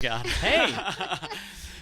God. Hey.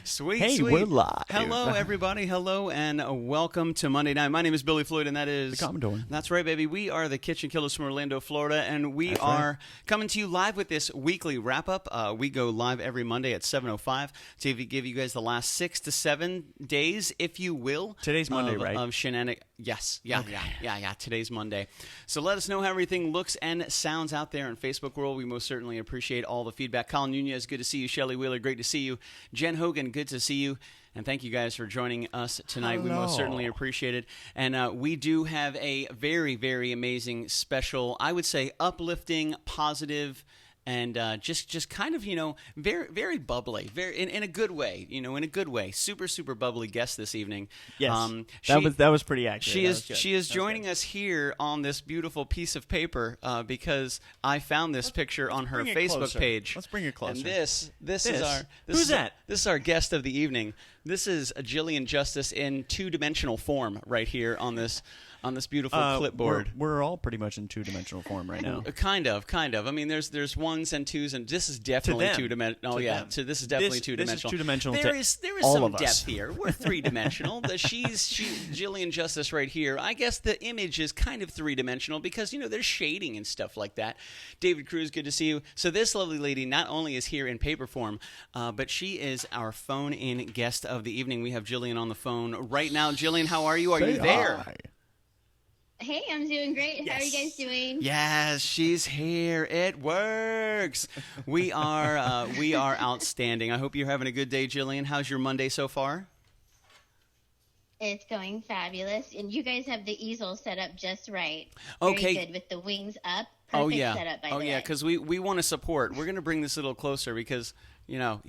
Sweet, Hey, sweet. we're live. Hello, everybody. Hello, and welcome to Monday Night. My name is Billy Floyd, and that is... The Commodore. That's right, baby. We are the KitchenKillaz from Orlando, Florida, and we are coming to you live with this weekly wrap-up. We go live every Monday at 7:05 to give you guys the last 6 to 7 days, if you will. Today's Monday, right? Of shenanigans. Yes. Yeah. Today's Monday. So let us know how everything looks and sounds out there in Facebook world. We most certainly appreciate all the feedback. Colin Nunez, good to see you. Shelley Wheeler, great to see you. Jen Hogan, good to see you. And thank you guys for joining us tonight. Hello. We most certainly appreciate it. And we do have a very, very amazing special, I would say uplifting, positive, and just kind of, very, very bubbly, very in a good way, in a good way. Super, super bubbly guest this evening. Yes, that was pretty accurate. She is joining us here on this beautiful piece of paper because I found this picture on her Facebook page. Let's bring it closer. And this is our Who's that? This is our guest of the evening. This is Gillian Justice in two-dimensional form right here on this beautiful clipboard. We're all pretty much in two-dimensional form right now. Kind of. I mean, there's ones and twos, and this is definitely two-dimensional. Oh, yeah. So this is definitely two-dimensional. This is two-dimensional. There is all some of us. depth here. We're three-dimensional. She's Gillian Justice right here. I guess the image is kind of three-dimensional because, there's shading and stuff like that. David Cruz, good to see you. So this lovely lady not only is here in paper form, but she is our phone-in guest of the evening. We have Gillian on the phone right now. Gillian, how are you? Are you there? Hi. Hey, I'm doing great. Yes. How are you guys doing? Yes, she's here. It works. We are outstanding. I hope you're having a good day, Gillian. How's your Monday so far? It's going fabulous. And you guys have the easel set up just right. Okay. Very good with the wings up. Perfect setup, by the way. Because we want to support. We're going to bring this a little closer because, I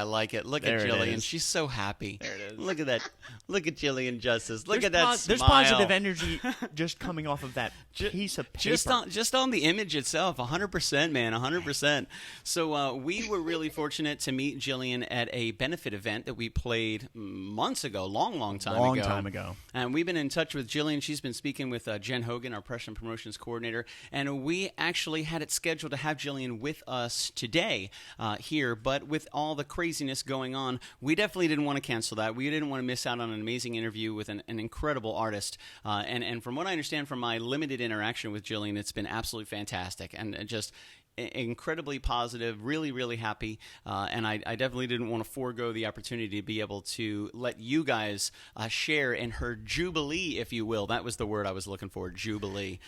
like it. Look at Gillian. She's so happy. There it is. Look at that. Look at Gillian Justice. Look at that smile. There's positive energy just coming off of that piece of paper. Just on the image itself, 100%, man, 100%. So we were really fortunate to meet Gillian at a benefit event that we played months ago, long time ago. And we've been in touch with Gillian. She's been speaking with Jen Hogan, our press and promotions coordinator, and we actually had it scheduled to have Gillian with us today here, but with all the craziness going on, we definitely didn't want to cancel that. We didn't want to miss out on an amazing interview with an incredible artist. And from what I understand from my limited interaction with Gillian, it's been absolutely fantastic and just incredibly positive, really, really happy. And I definitely didn't want to forego the opportunity to be able to let you guys share in her jubilee, if you will. That was the word I was looking for, jubilee.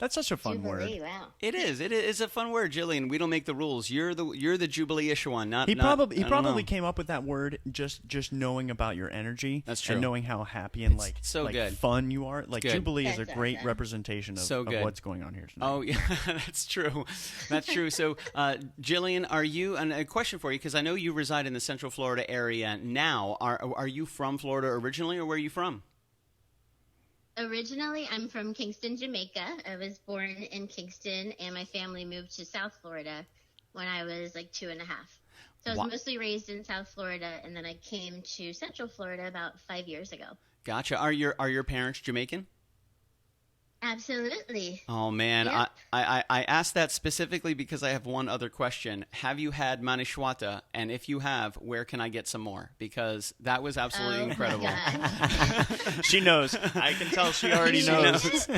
That's such a fun word. Wow. It is. It is a fun word, Gillian. We don't make the rules. You're the jubilee-ish one. He probably came up with that word just knowing about your energy. That's true. And knowing how happy and good. fun you are. Like Good. Jubilee is a That's great awesome. representation of what's going on here tonight. Oh, yeah, that's true. That's true. So, Gillian, are you, and a question for you, because I know you reside in the Central Florida area now. Are you from Florida originally, or where are you from? Originally, I'm from Kingston, Jamaica. I was born in Kingston, and my family moved to South Florida when I was like 2.5. So I was mostly raised in South Florida, and then I came to Central Florida about 5 years ago. Gotcha. Are your parents Jamaican? Absolutely. Oh, man. Yep. I asked that specifically because I have one other question. Have you had manishwata? And if you have, where can I get some more? Because that was absolutely incredible. She knows. I can tell she already knows.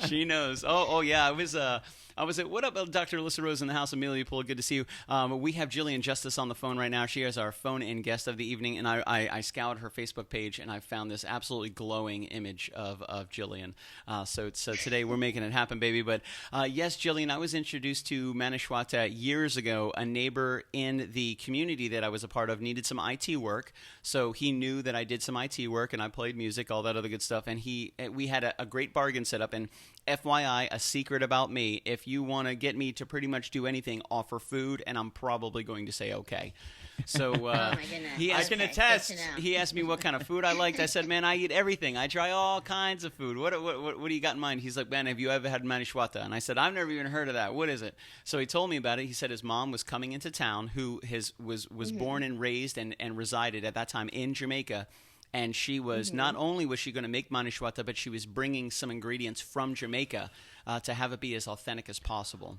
She knows. Oh, yeah. I was at, what up, Dr. Alyssa Rose in the house, Amelia Poole, good to see you. We have Gillian Justice on the phone right now. She is our phone-in guest of the evening, and I scoured her Facebook page, and I found this absolutely glowing image of Gillian. So today we're making it happen, baby. But yes, Gillian, I was introduced to Manishwata years ago. A neighbor in the community that I was a part of needed some IT work, so he knew that I did some IT work, and I played music, all that other good stuff, and we had a great bargain set up, and FYI, a secret about me, if you want to get me to pretty much do anything, offer food, and I'm probably going to say okay. So Oh my goodness. I can attest. He asked me what kind of food I liked. I said, man, I eat everything. I try all kinds of food. What do you got in mind? He's like, man, have you ever had manishwata? And I said, I've never even heard of that. What is it? So he told me about it. He said his mom was coming into town, who was born and raised and resided at that time in Jamaica. And she was, not only was she going to make manishwata, but she was bringing some ingredients from Jamaica to have it be as authentic as possible.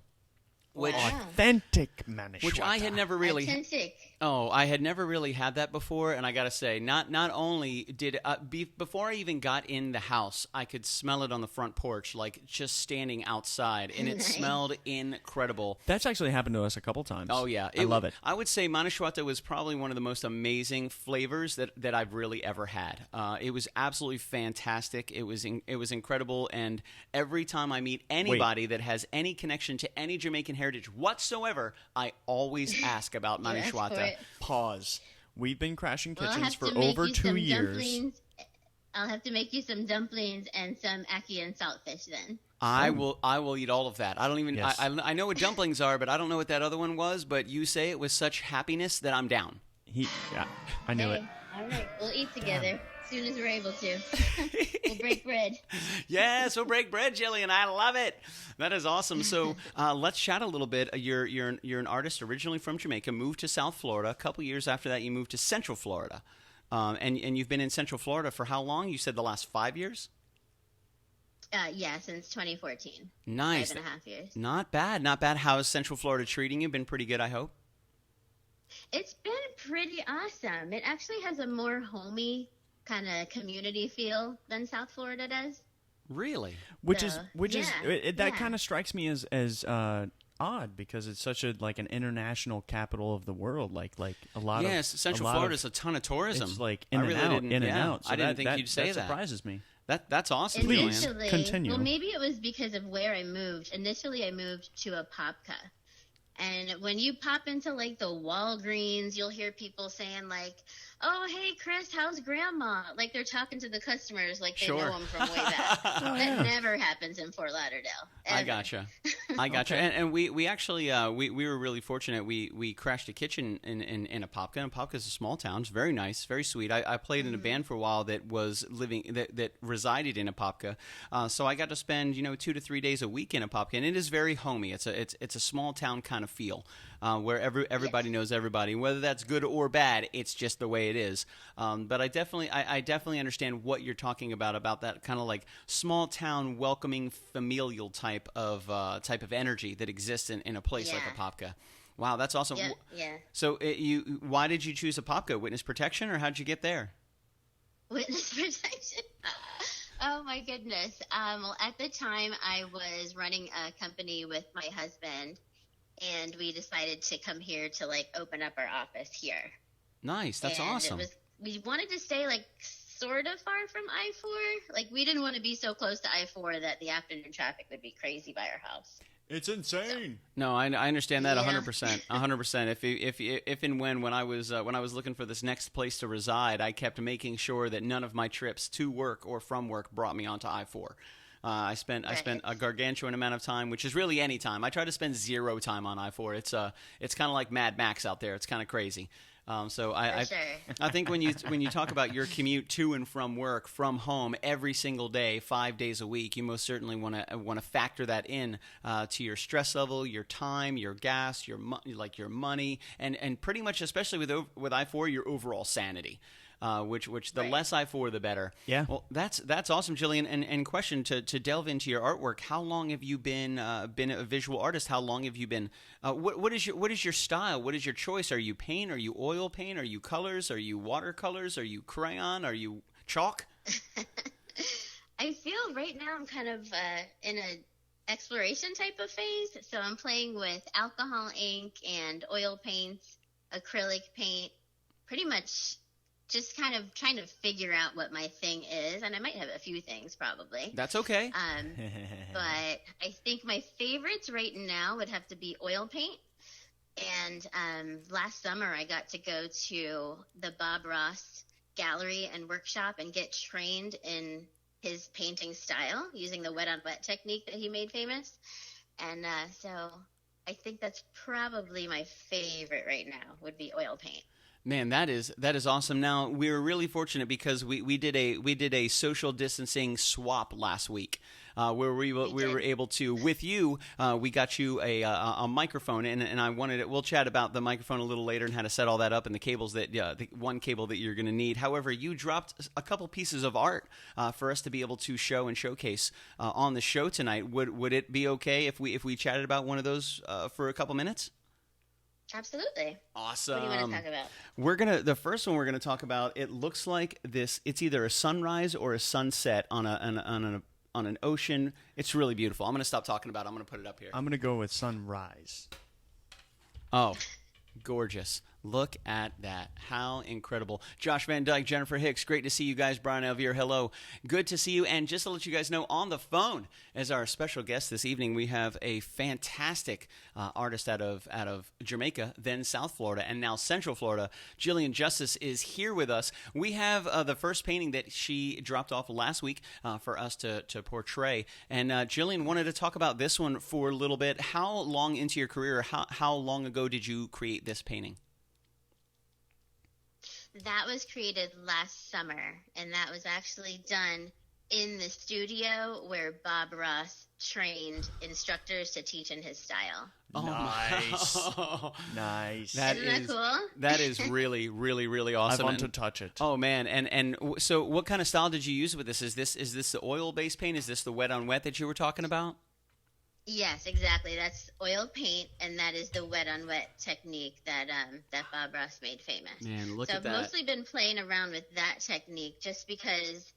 Which, authentic manischwata. Which I had never really... Authentic. Oh, I had never really had that before, and I gotta say, not only did before I even got in the house, I could smell it on the front porch, like just standing outside, and it smelled incredible. That's actually happened to us a couple times. Oh yeah, I love it. I would say manischwata was probably one of the most amazing flavors that I've really ever had. It was absolutely fantastic. It was incredible, and every time I meet anybody that has any connection to any Jamaican heritage whatsoever, I always ask about manischwata. Pause. We've been crashing kitchens for over 2 years. I'll have to make you some dumplings and some ackee and saltfish then. I will eat all of that. I don't even. Yes. I know what dumplings are, but I don't know what that other one was. But you say it with such happiness that I'm down. I knew it. All right, we'll eat together as soon as we're able to. We'll break bread. Yes, we'll break bread, Gillian. I love it. That is awesome. So let's chat a little bit. You're an artist originally from Jamaica, moved to South Florida. A couple years after that, you moved to Central Florida. And you've been in Central Florida for how long? You said the last 5 years? Yeah, since 2014. Nice. 5.5 years. Not bad. Not bad. How is Central Florida treating you? Been pretty good, I hope? It's been pretty awesome. It actually has a more homey kind of community feel than South Florida does. Really? That kind of strikes me as odd because it's such an international capital of the world. Like a lot of Central Florida is a ton of tourism. It's like in and out. So I didn't think you'd say that. That surprises me. That's awesome. Please Gillian. continue. Well, maybe it was because of where I moved. Initially, I moved to Apopka. And when you pop into like the Walgreens, you'll hear people saying like, "Oh, hey, Chris, how's Grandma?" Like they're talking to the customers like they know them from way back. That never happens in Fort Lauderdale. Ever. I gotcha. Okay. And we actually we were really fortunate. We crashed a kitchen in Apopka. And Apopka is a small town. It's very nice, very sweet. I played in a band for a while that was that resided in Apopka. So I got to spend 2 to 3 days a week in Apopka, and it is very homey. It's a small town kind of feel. Where everybody knows everybody, whether that's good or bad, it's just the way it is. But I definitely understand what you're talking about that kind of like small town, welcoming, familial type of energy that exists in a place like Apopka. Wow, that's awesome. Yeah. So why did you choose Apopka? Witness protection, or how'd you get there? Witness protection. Oh my goodness. Well, at the time I was running a company with my husband. And we decided to come here to open up our office here. Nice, that's awesome. We wanted to stay sort of far from I-4. We didn't want to be so close to I-4 that the afternoon traffic would be crazy by our house. It's insane. No, I understand that 100%. 100%. If and when I was looking for this next place to reside, I kept making sure that none of my trips to work or from work brought me onto I-4. I spent a gargantuan amount of time, which is really any time. I try to spend 0 time on I-4. It's kind of like Mad Max out there. It's kind of crazy. I think when you talk about your commute to and from work, from home every single day, 5 days a week, you most certainly want to factor that in to your stress level, your time, your gas, your money, and pretty much, especially with I-4, your overall sanity. Which the less I-4, the better. Yeah. Well, that's awesome, Gillian. And question to delve into your artwork. How long have you been a visual artist? How long have you been? What is your style? What is your choice? Are you paint? Are you oil paint? Are you colors? Are you watercolors? Are you crayon? Are you chalk? I feel right now I'm kind of in a exploration type of phase. So I'm playing with alcohol ink and oil paints, acrylic paint, pretty much. Just kind of trying to figure out what my thing is, and I might have a few things probably. That's okay. But I think my favorites right now would have to be oil paint. And last summer I got to go to the Bob Ross gallery and workshop and get trained in his painting style using the wet on wet technique that he made famous. And so I think that's probably my favorite right now would be oil paint. Man, that is awesome. Now, we were really fortunate because we did a social distancing swap last week. Where we were able to, with you, we got you a microphone, and I wanted it. We'll chat about the microphone a little later and how to set all that up and the cables the one cable that you're going to need. However, you dropped a couple pieces of art for us to be able to show and showcase on the show tonight. Would it be okay if we chatted about one of those for a couple minutes? Absolutely. Awesome. What do you want to talk about? The first one we're gonna talk about. It looks like this. It's either a sunrise or a sunset on an ocean. It's really beautiful. I'm gonna stop talking about it. I'm gonna put it up here. I'm gonna go with sunrise. Oh, gorgeous. Look at that. How incredible. Josh Van Dyke, Jennifer Hicks, great to see you guys. Brian Alvier, hello. Good to see you. And just to let you guys know, on the phone as our special guest this evening, we have a fantastic artist out of Jamaica, then South Florida, and now Central Florida. Gillian Justice is here with us. We have the first painting that she dropped off last week for us to portray. And Gillian wanted to talk about this one for a little bit. How long into your career, how long ago did you create this painting? That was created last summer, and that was actually done in the studio where Bob Ross trained instructors to teach in his style. Oh, nice. Nice. Isn't that cool? That is really, really, really awesome. I want to touch it. Oh, man. And so what kind of style did you use with this? Is this the oil-based paint? Is this the wet on wet that you were talking about? Yes, exactly. That's oil paint, and that is the wet on wet technique that Bob Ross made famous. Man, look so at that. I've mostly been playing around with that technique just because,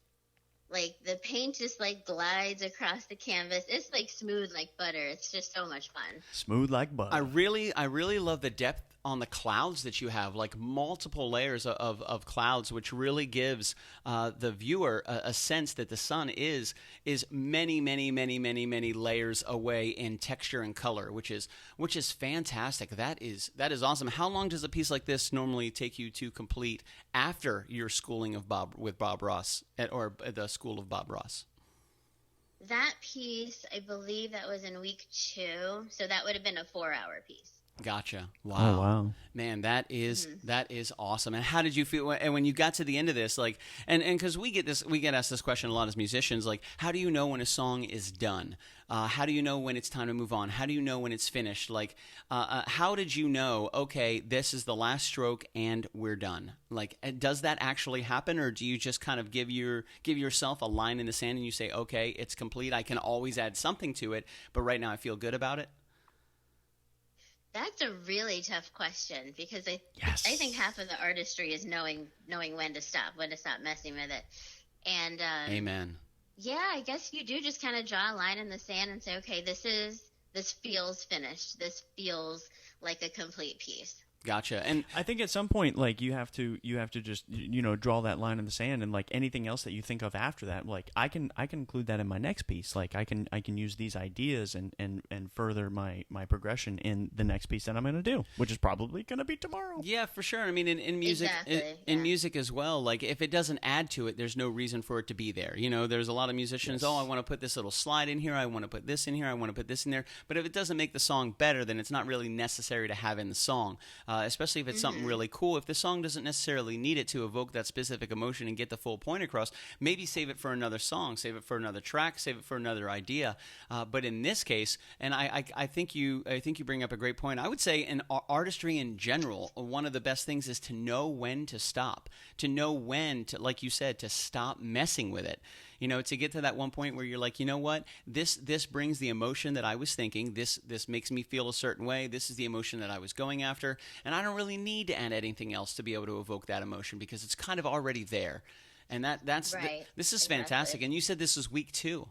like, the paint just like glides across the canvas. It's like smooth like butter. It's just so much fun. Smooth like butter. I really love the depth on the clouds that you have, like multiple layers of clouds, which really gives the viewer a sense that the sun is many, many, many, many, many layers away in texture and color, which is fantastic. That is awesome. How long does a piece like this normally take you to complete after your schooling of Bob Ross or the school of Bob Ross? That piece, I believe that was in week 2, so that would have been a 4-hour piece. Gotcha. Wow. Oh, wow. Man, that is awesome. And how did you feel when you got to the end of this? Like, and because we get asked this question a lot as musicians. Like, how do you know when a song is done? How do you know when it's time to move on? How do you know when it's finished? Like, how did you know? Okay, this is the last stroke, and we're done. Like, does that actually happen, or do you just kind of give yourself a line in the sand and you say, okay, it's complete. I can always add something to it, but right now I feel good about it. That's a really tough question because I think half of the artistry is knowing when to stop messing with it. And amen. Yeah, I guess you do just kind of draw a line in the sand and say, okay, this feels finished. This feels like a complete piece. Gotcha. And I think at some point, like, you have to just, draw that line in the sand, and like anything else that you think of after that, like I can include that in my next piece. Like I can use these ideas and further my progression in the next piece that I'm going to do, which is probably going to be tomorrow. Yeah, for sure. I mean, in music, in music as well. Like, if it doesn't add to it, there's no reason for it to be there. There's a lot of musicians. Yes. Oh, I want to put this little slide in here. I want to put this in here. I want to put this in there. But if it doesn't make the song better, then it's not really necessary to have in the song. Especially if it's something really cool. If the song doesn't necessarily need it to evoke that specific emotion and get the full point across, maybe save it for another song, save it for another track, save it for another idea. But in this case, and I think you bring up a great point. I would say in artistry in general, one of the best things is to know when to stop, to know when to, like you said, to stop messing with it. To get to that one point where you're like, you know what, this brings the emotion that I was thinking. This makes me feel a certain way. This is the emotion that I was going after, and I don't really need to add anything else to be able to evoke that emotion because it's kind of already there. And that's right. This is fantastic. And you said this was week 2.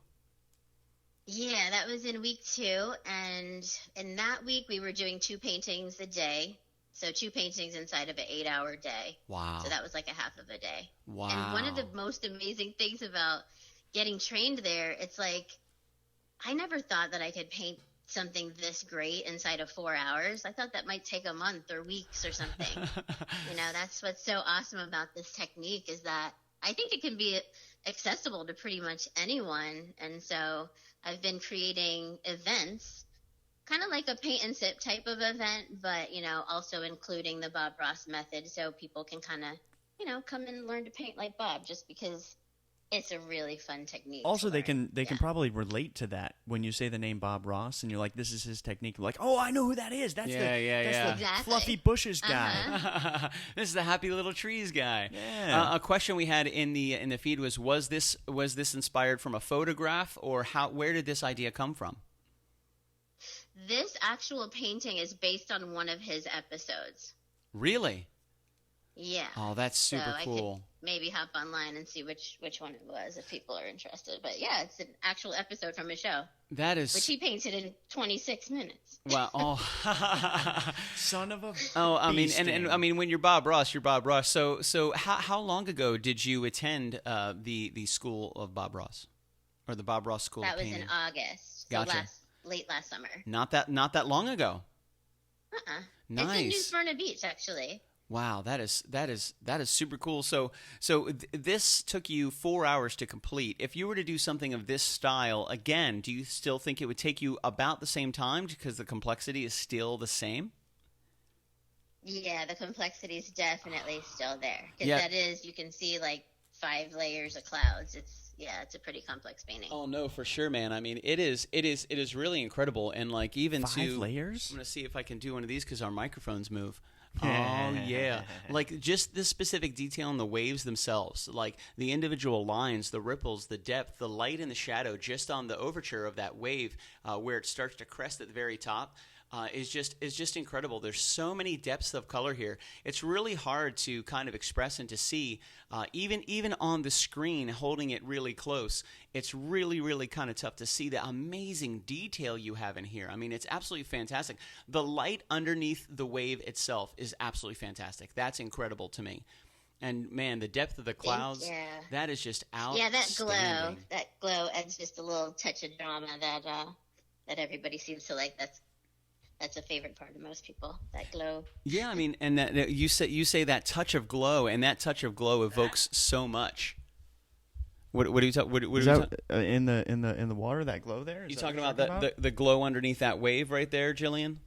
Yeah, that was in week 2, and in that week we were doing 2 paintings a day. So 2 paintings inside of an 8-hour day. Wow. So that was like a half of a day. Wow. And one of the most amazing things about getting trained there, it's like I never thought that I could paint something this great inside of 4 hours. I thought that might take a month or weeks or something. That's what's so awesome about this technique is that I think it can be accessible to pretty much anyone. And so I've been creating events kind of like a paint and sip type of event, but, you know, also including the Bob Ross method so people can kind of, you know, come and learn to paint like Bob just because it's a really fun technique. Also, they can probably relate to that when you say the name Bob Ross and you're like, this is his technique. Like, oh, I know who that is. That's the Exactly. fluffy bushes guy. This is the happy little trees guy. Yeah. A question we had in the feed was this inspired from a photograph, or where did this idea come from? This actual painting is based on one of his episodes. Really? Yeah. Oh, that's super cool. I could maybe hop online and see which one it was if people are interested. But yeah, it's an actual episode from his show. That is. Which he painted in 26 minutes. Wow. Oh. Son of a. Oh, I mean, and I mean, when you're Bob Ross, you're Bob Ross. So how long ago did you attend the school of Bob Ross, or the Bob Ross School? That of was Painting? in August. So Gotcha. Late last summer. Not that long ago. Nice. It's in New Nice. Smyrna Beach, actually. Wow, that is super cool. So this took you 4 hours to complete. If you were to do something of this style again, do you still think it would take you about the same time because the complexity is still the same? Yeah, the complexity is definitely still there. Because Yeah. that is, you can see like 5 layers of clouds. It's a pretty complex painting. Oh no, for sure, man. I mean, it is really incredible, and like even 5 layers. I'm gonna see if I can do one of these because our microphones move. Oh yeah, like just the specific detail in the waves themselves, like the individual lines, the ripples, the depth, the light and the shadow, just on the overture of that wave, where it starts to crest at the very top. Is just incredible. There's so many depths of color here. It's really hard to kind of express and to see, even on the screen, holding it really close. It's really kind of tough to see the amazing detail you have in here. I mean, it's absolutely fantastic. The light underneath the wave itself is absolutely fantastic. That's incredible to me. And man, the depth of the clouds, that is just outstanding. Yeah, that glow adds just a little touch of drama that everybody seems to like. That's a favorite part of most people, that glow. Yeah, I mean, and that you say that touch of glow, and that touch of glow evokes so much. What are you talking? Is that in the water? That glow there? You talking about the glow underneath that wave right there, Gillian?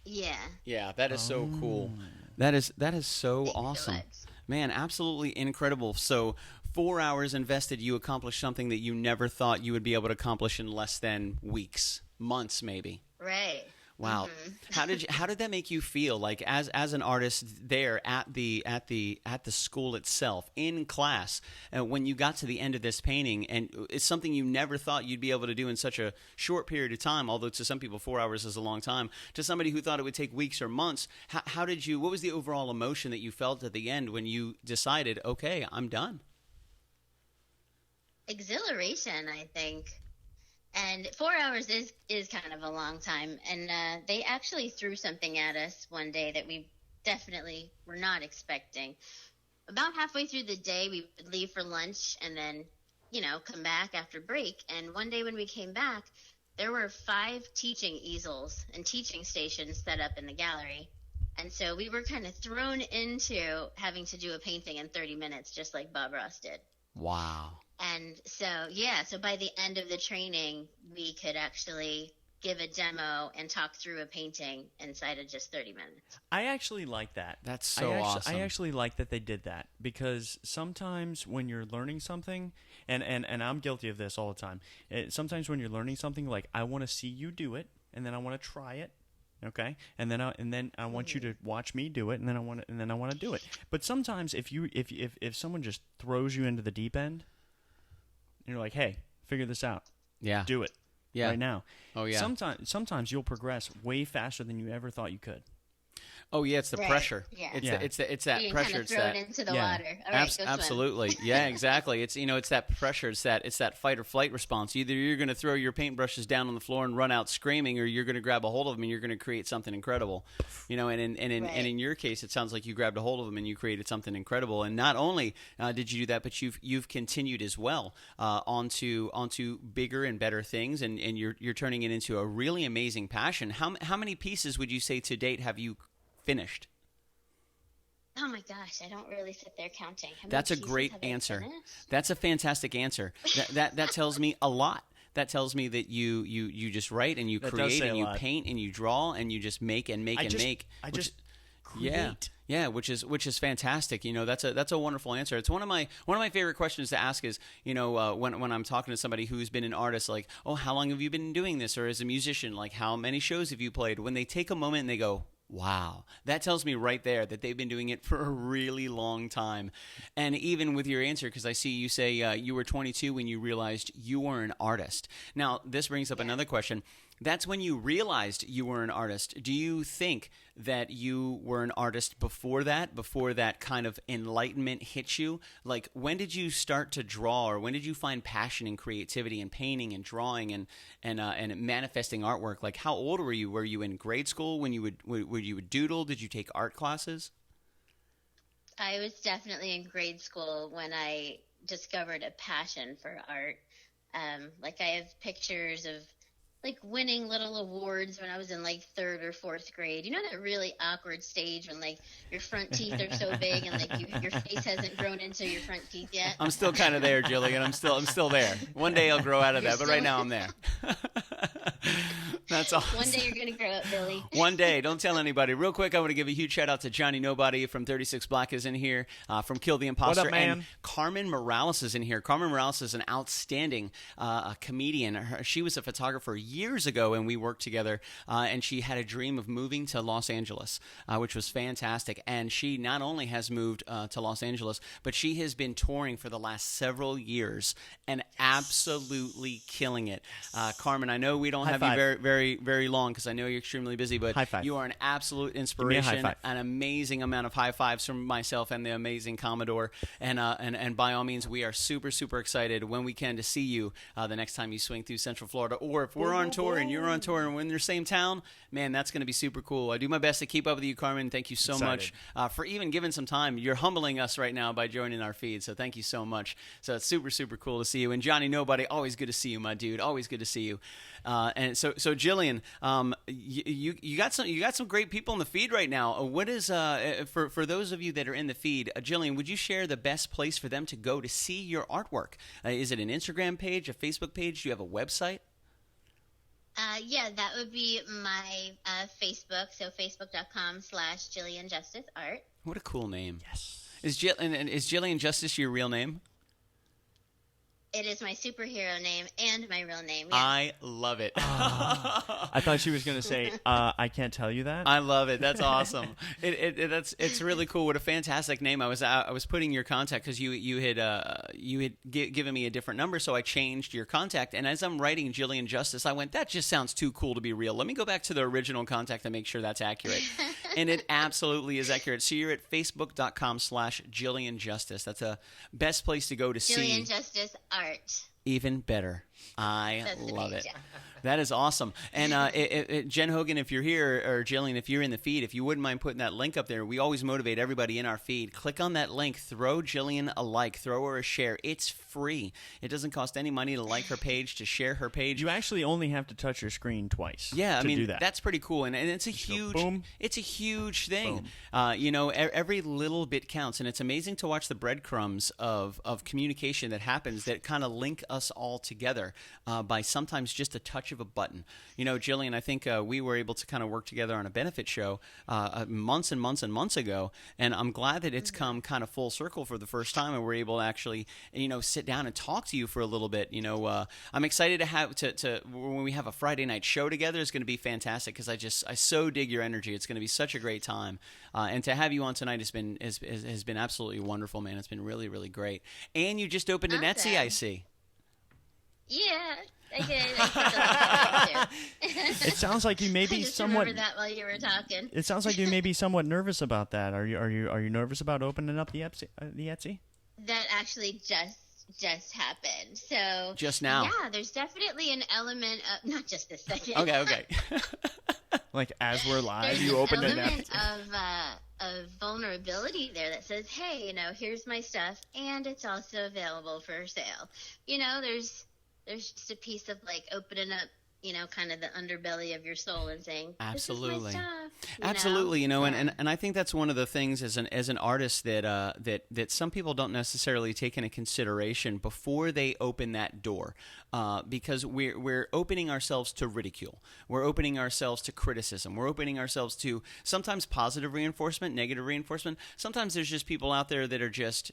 Yeah. Yeah, that is so cool. That is so awesome, man. Absolutely incredible. So 4 hours invested, you accomplished something that you never thought you would be able to accomplish in less than weeks, months, maybe. Right. Wow. Mm-hmm. How did that make you feel, like as an artist there at the school itself in class, when you got to the end of this painting, and it's something you never thought you'd be able to do in such a short period of time, although to some people 4 hours is a long time, to somebody who thought it would take weeks or months. What was the overall emotion that you felt at the end when you decided, okay, I'm done? Exhilaration, I think. And 4 hours is kind of a long time. And they actually threw something at us one day that we definitely were not expecting. About halfway through the day, we would leave for lunch and then, come back after break. And one day when we came back, there were 5 teaching easels and teaching stations set up in the gallery. And so we were kind of thrown into having to do a painting in 30 minutes, just like Bob Ross did. Wow. And so by the end of the training, we could actually give a demo and talk through a painting inside of just 30 minutes. I actually like that. That's so awesome. I actually like that they did that, because sometimes when you're learning something, and I'm guilty of this all the time, sometimes when you're learning something, like I want to see you do it, and then I want to try it. Okay, and then I want you to watch me do it, and then I want to do it. But sometimes if someone just throws you into the deep end, and you're like, hey, figure this out. Yeah. Do it. Yeah. Right now. Oh yeah. Sometimes you'll progress way faster than you ever thought you could. Oh yeah, it's the pressure. Yeah. It's that being pressure. Kind of thrown into the water. All right, absolutely. Yeah, exactly. It's it's that pressure. It's that fight or flight response. Either you're going to throw your paintbrushes down on the floor and run out screaming, or you're going to grab a hold of them and you're going to create something incredible. And in your case, it sounds like you grabbed a hold of them and you created something incredible. And not only did you do that, but you've continued as well onto bigger and better things, and you're turning it into a really amazing passion. How many pieces would you say to date have you finished? Oh my gosh, I don't really sit there counting. That's a great answer. That's a fantastic answer. That tells me a lot. that tells me that you just write and you create and you paint and you draw and you just make and make and make. I just create. Yeah, which is fantastic. You know, that's a wonderful answer. It's one of my favorite questions to ask is, you know, when I'm talking to somebody who's been an artist, like, oh, how long have you been doing this? Or as a musician, like, how many shows have you played? When they take a moment and they go, wow, that tells me right there that they've been doing it for a really long time. And even with your answer, because I see you say you were 22 when you realized you were an artist. Now, this brings up another question. That's when you realized you were an artist. Do you think that you were an artist before that kind of enlightenment hit you? Like, when did you start to draw, or when did you find passion and creativity and painting and drawing and manifesting artwork? Like, how old were you? Were you in grade school when you would doodle? Did you take art classes? I was definitely in grade school when I discovered a passion for art. Like, I have pictures of like winning little awards when I was in like 3rd or 4th grade. You know that really awkward stage when like your front teeth are so big and like your face hasn't grown into your front teeth yet? I'm still kind of there, Gillian. I'm still there. One day I'll grow out of that, but right now I'm there. That's awesome. One day you're going to grow up, Billy. One day. Don't tell anybody. Real quick, I want to give a huge shout out to Johnny Nobody from 36 Black is in here, from Kill the Imposter. What up, man? And Carmen Morales is in here. Carmen Morales is an outstanding comedian. She was a photographer years ago, and we worked together, and she had a dream of moving to Los Angeles, which was fantastic. And she not only has moved to Los Angeles, but she has been touring for the last several years and absolutely killing it. Carmen, I know we don't have you very, very, very long because I know you're extremely busy, but you are an absolute inspiration. An amazing amount of high fives from myself and the amazing Commodore. And by all means, we are super, super excited when we can to see you the next time you swing through Central Florida, or if we're on tour and you're on tour and we're in the same town, man, that's going to be super cool. I do my best to keep up with you, Carmen. Thank you so much for even giving some time. You're humbling us right now by joining our feed, so thank you so much. So it's super, super cool to see you. And Johnny Nobody, always good to see you, my dude. Always good to see you. And so Gillian, you got some great people in the feed right now. What is for those of you that are in the feed, Gillian, would you share the best place for them to go to see your artwork? Is it an Instagram page, a Facebook page? Do you have a website? Yeah, that would be my Facebook. So facebook.com/GillianJusticeArt. What a cool name. Yes. Is Gillian Justice your real name? It is my superhero name and my real name. Yes. I love it. I thought she was going to say, I can't tell you that. I love it. That's awesome. It's really cool. What a fantastic name. I was putting your contact because you had given me a different number, so I changed your contact. And as I'm writing Gillian Justice, I went, that just sounds too cool to be real. Let me go back to the original contact and make sure that's accurate. And it absolutely is accurate. So you're at facebook.com/Gillian Justice. That's a best place to go to see Gillian Justice Art. Even better. I love it. That is awesome. And Jen Hogan, if you're here, or Gillian, if you're in the feed, if you wouldn't mind putting that link up there, we always motivate everybody in our feed. Click on that link. Throw Gillian a like. Throw her a share. It's free. It doesn't cost any money to like her page, to share her page. You actually only have to touch your screen twice. Yeah, I mean, do that. That's pretty cool. And it's a huge, boom. It's a huge thing. Every little bit counts. And it's amazing to watch the breadcrumbs of communication that happens that kind of link us all together by sometimes just a touch of a button. You know, Gillian, I think we were able to kind of work together on a benefit show months and months and months ago, and I'm glad that it's come kind of full circle for the first time, and we're able to actually, sit down and talk to you for a little bit. I'm excited to have to when we have a Friday night show together. It's going to be fantastic because I so dig your energy. It's going to be such a great time, and to have you on tonight has been absolutely wonderful, man. It's been really, really great. And you just opened an Etsy, I see. Yeah, I did. It sounds like you may be somewhat. I just remembered that while you were talking. It sounds like you may be somewhat nervous about that. Are you nervous about opening up the Etsy? That actually just happened. So just now. Yeah, there's definitely an element of not just a second. Okay. Like as we're live, there's you opened an an element Etsy. of vulnerability there that says, hey, here's my stuff, and it's also available for sale. There's just a piece of like opening up, kind of the underbelly of your soul and saying, absolutely, this is my stuff, absolutely. And I think that's one of the things as an artist that some people don't necessarily take into consideration before they open that door, because we're opening ourselves to ridicule, we're opening ourselves to criticism, we're opening ourselves to sometimes positive reinforcement, negative reinforcement. Sometimes there's just people out there that are just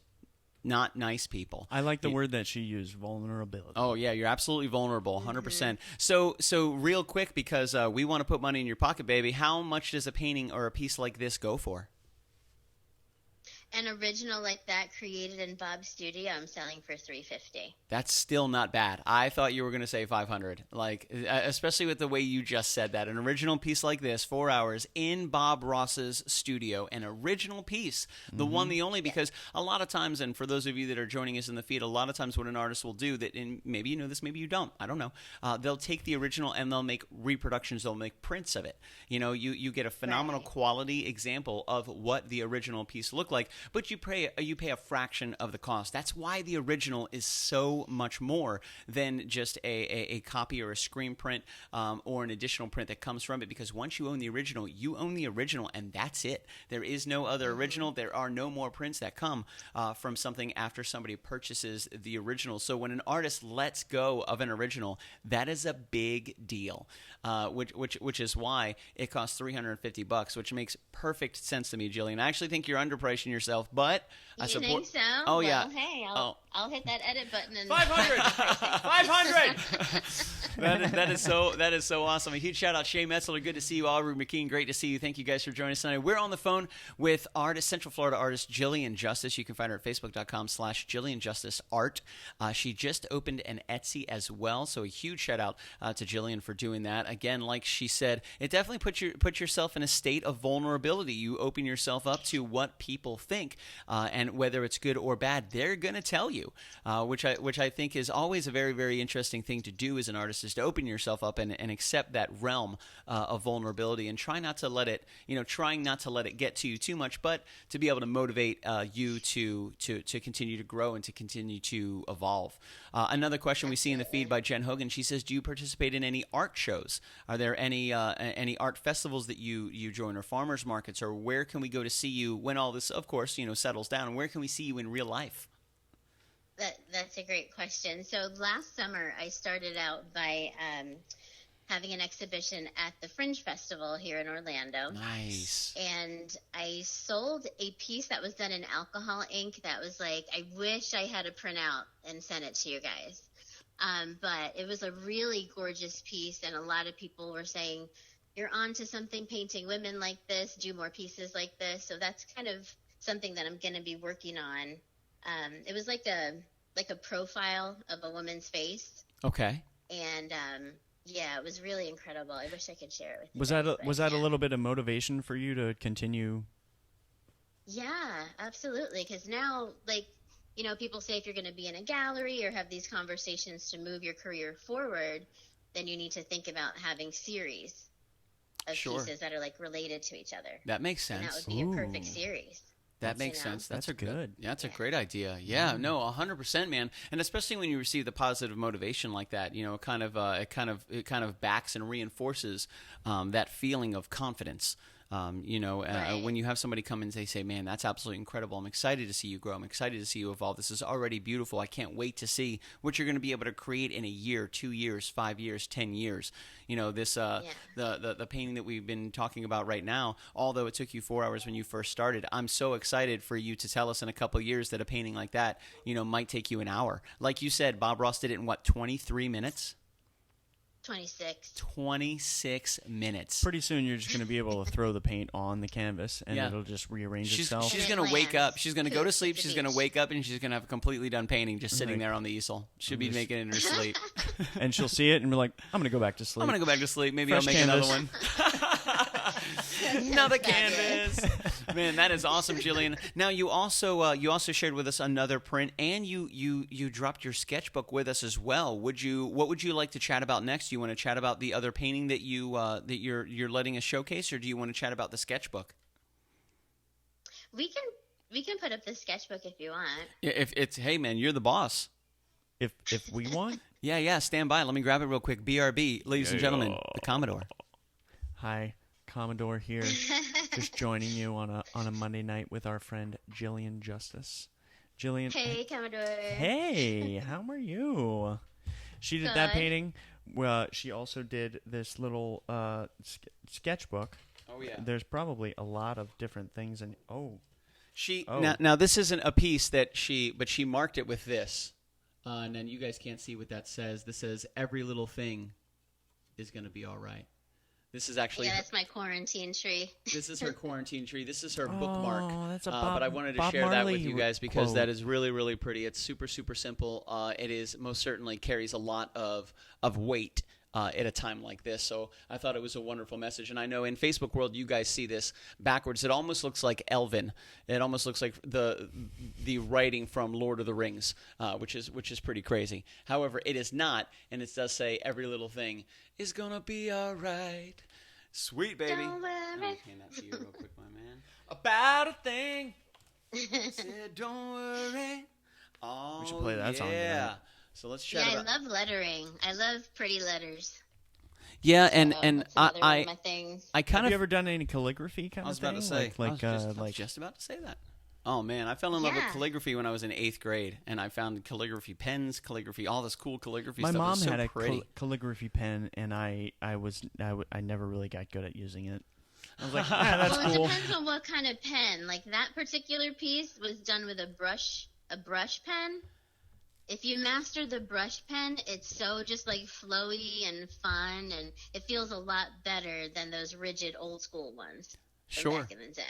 not nice people. I like the word that she used, vulnerability. Oh yeah, you're absolutely vulnerable, 100%. So real quick, because we want to put money in your pocket, baby. How much does a painting or a piece like this go for? An original like that created in Bob's studio, I'm selling for $350. That's still not bad. I thought you were going to say $500. Like, especially with the way you just said that. An original piece like this, 4 hours in Bob Ross's studio, an original piece, the one, the only, because a lot of times, and for those of you that are joining us in the feed, a lot of times what an artist will do, that, and maybe you know this, maybe you don't, I don't know, they'll take the original and they'll make reproductions, they'll make prints of it. You get a phenomenal quality example of what the original piece looked like, but you pay a fraction of the cost. That's why the original is so much more than just a copy or a screen print or an additional print that comes from it, because once you own the original, you own the original, and that's it. There is no other original. There are no more prints that come from something after somebody purchases the original. So when an artist lets go of an original, that is a big deal, which is why it costs $350, which makes perfect sense to me, Gillian. I actually think you're underpricing yourself, but I support. You think so? Oh, well, yeah. Hey, I'll hit that edit button and 500. 500. That is so awesome. A huge shout out, Shay Metzler. Good to see you, Aubrey McKean. Great to see you. Thank you guys for joining us tonight. We're on the phone with Central Florida artist Gillian Justice. You can find her at facebook.com/GillianJusticeArt. She just opened an Etsy as well, so a huge shout out to Gillian for doing that. Again, like she said, it definitely puts yourself in a state of vulnerability. You open yourself up to what people think, and whether it's good or bad, they're going to tell you, which I think is always a very, very interesting thing to do as an artist, is to open yourself up and accept that realm of vulnerability, and trying not to let it get to you too much, but to be able to motivate you to continue to grow and to continue to evolve. Another question we see in the feed by Jen Hogan. She says, do you participate in any art shows? Are there any art festivals that you join, or farmers markets, or where can we go to see you when all this, of course, settles down? And where can we see you in real life? That's a great question. So last summer, I started out by having an exhibition at the Fringe Festival here in Orlando. Nice. And I sold a piece that was done in alcohol ink that was like, I wish I had a printout and sent it to you guys. But it was a really gorgeous piece, and a lot of people were saying, you're on to something, painting women like this, do more pieces like this. So that's kind of something that I'm going to be working on. It was like a profile of a woman's face. Okay. And yeah, it was really incredible. I wish I could share it with you. Was that a little bit of motivation for you to continue? Yeah, absolutely. Because now, people say if you're going to be in a gallery or have these conversations to move your career forward, then you need to think about having series of pieces that are related to each other. That makes sense. And that would be a perfect series. That makes sense. That's good. Yeah, that's a great idea. Yeah, no, 100%, man. And especially when you receive the positive motivation like that, it kind of backs and reinforces that feeling of confidence. When you have somebody come and they say, man, that's absolutely incredible. I'm excited to see you grow. I'm excited to see you evolve. This is already beautiful. I can't wait to see what you're going to be able to create in a year, 2 years, 5 years, 10 years. The painting that we've been talking about right now, although it took you 4 hours when you first started, I'm so excited for you to tell us in a couple of years that a painting like that, might take you an hour. Like you said, Bob Ross did it in 23 minutes? 26 minutes. Pretty soon you're just going to be able to throw the paint on the canvas and it'll just rearrange itself. She's going to wake up. She's going to go to sleep. She's going to wake up and she's going to have a completely done painting just sitting there on the easel. She'll be making it in her sleep. And she'll see it and be like, I'm going to go back to sleep. Maybe Fresh I'll make canvas. another one. Another canvas. Man, that is awesome, Gillian. Now you also shared with us another print, and you dropped your sketchbook with us as well. What would you like to chat about next? Do you want to chat about the other painting that you're letting us showcase, or do you want to chat about the sketchbook? We can put up the sketchbook if you want. If it's, hey man, you're the boss. If we want. Yeah, stand by. Let me grab it real quick. BRB, ladies and gentlemen, the Commodore. Hi, Commodore here. Just joining you on a Monday night with our friend Gillian Justice. Gillian. Hey, Commodore. Hey, how are you? She did that painting. Well, she also did this little sketchbook. Oh yeah. There's probably a lot of different things, and now this isn't a piece that she marked it with this, and then you guys can't see what that says. This says every little thing is going to be all right. This is actually that's my quarantine tree. This is her quarantine tree. This is her bookmark. Oh, that's a but I wanted to share that with you guys because that is really, really pretty. It's super, super simple. It is most certainly carries a lot of weight at a time like this. So I thought it was a wonderful message. And I know in Facebook world, you guys see this backwards. It almost looks like Elven. It almost looks like the writing from Lord of the Rings, which is pretty crazy. However, it is not, and it does say every little thing is gonna be all right. Sweet baby. Don't worry. Hand that to you real quick, my man. About a thing. Said, don't worry. Oh, we should play that song tonight. So let's chat about... I love lettering. I love pretty letters. Yeah, so and I kind have you ever done any calligraphy kind of thing? I was just about to say that. Oh man, I fell in love with calligraphy when I was in 8th grade, and I found calligraphy pens, all this cool calligraphy stuff. My mom had a calligraphy pen, and I never really got good at using it. I was like, that's cool. Well, it depends on what kind of pen. Like that particular piece was done with a brush pen. If you master the brush pen, it's so just like flowy and fun, and it feels a lot better than those rigid old school ones. Sure. Back in the day.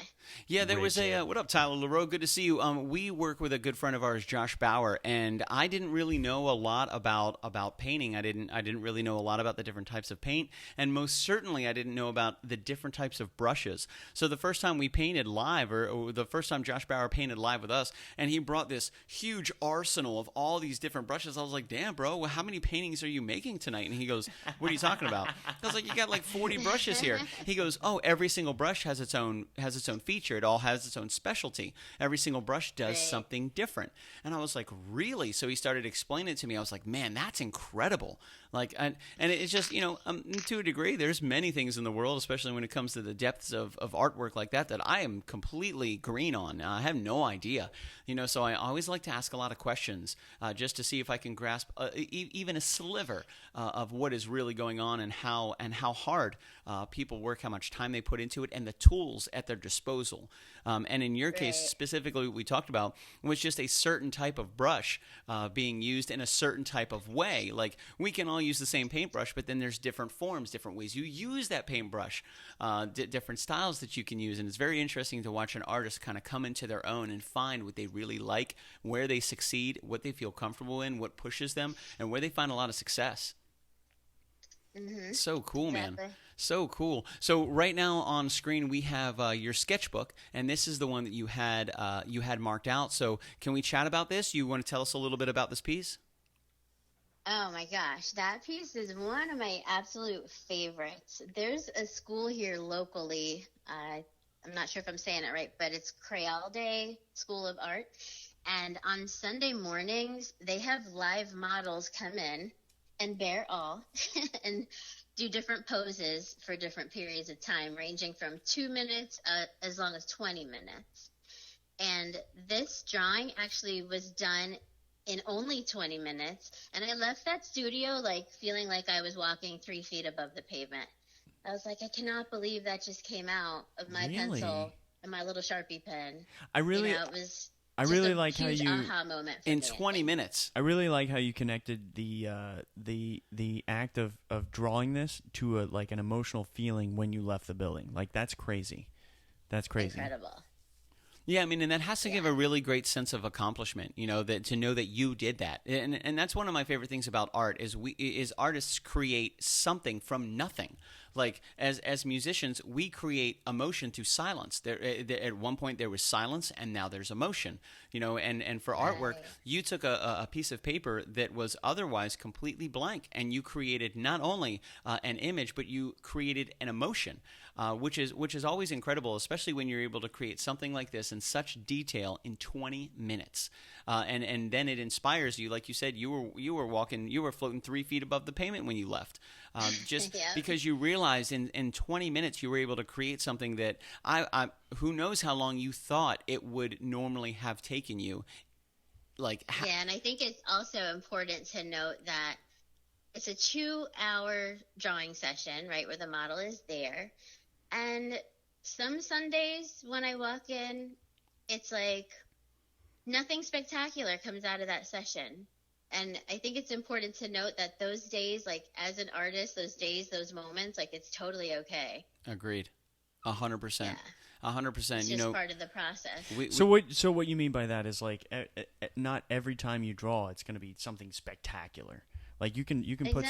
Yeah, there was a what up, Tyler LaRoe? Good to see you. We work with a good friend of ours, Josh Bauer, and I didn't really know a lot about painting. I didn't really know a lot about the different types of paint, and most certainly I didn't know about the different types of brushes. So the first time we painted live, or the first time Josh Bauer painted live with us, and he brought this huge arsenal of all these different brushes. I was like, "Damn, bro, well, how many paintings are you making tonight?" And he goes, "What are you talking about?" I was like, "You got like 40 brushes here." He goes, "Oh, every single brush has its own feature. It all has its own specialty. Every single brush does something different." And I was like, "Really?" So he started explaining it to me. I was like, "Man, that's incredible." Like, and it's just, to a degree, there's many things in the world, especially when it comes to the depths of artwork like that I am completely green on. I have no idea, so I always like to ask a lot of questions just to see if I can grasp even a sliver of what is really going on and how hard people work, how much time they put into it, and the tools at their disposal. And in your case, specifically, what we talked about was just a certain type of brush being used in a certain type of way. Like, we can all use the same paintbrush, but then there's different forms, different ways you use that paintbrush, different styles that you can use. And it's very interesting to watch an artist kind of come into their own and find what they really like, where they succeed, what they feel comfortable in, what pushes them, and where they find a lot of success. Mm-hmm. So cool, man. So cool. So right now on screen we have your sketchbook, and this is the one that you had marked out. So can we chat about this? You want to tell us a little bit about this piece? Oh my gosh, that piece is one of my absolute favorites. There's a school here locally. I'm not sure if I'm saying it right, but it's Creole Day School of Art. And on Sunday mornings, they have live models come in and bear all and do different poses for different periods of time, ranging from 2 minutes as long as 20 minutes. And this drawing actually was done in only 20 minutes, and I left that studio feeling like I was walking 3 feet above the pavement. I was like, I cannot believe that just came out of my pencil and my little Sharpie pen. I really like how you aha moment for in me, 20 minutes. I really like how you connected the act of drawing this to an emotional feeling when you left the building. Like, that's crazy. That's crazy. Incredible. Yeah, I mean, and that has to give a really great sense of accomplishment, that to know that you did that. And that's one of my favorite things about art is artists create something from nothing. Like as musicians, we create emotion through silence. At one point there was silence, and now there's emotion. And for artwork, you took a piece of paper that was otherwise completely blank, and you created not only an image, but you created an emotion, which is always incredible, especially when you're able to create something like this in such detail in 20 minutes. And then it inspires you. Like you said, you were floating 3 feet above the pavement when you left. Because you realized in 20 minutes you were able to create something that who knows how long you thought it would normally have taken you. And I think it's also important to note that it's a 2-hour drawing session, right, where the model is there. And some Sundays when I walk in, it's like nothing spectacular comes out of that session. And I think it's important to note that those days, like as an artist, those days, those moments, like it's totally okay. Agreed. 100%. Yeah. 100%. It's just part of the process. So what you mean by that is like not every time you draw it's going to be something spectacular. Like you can put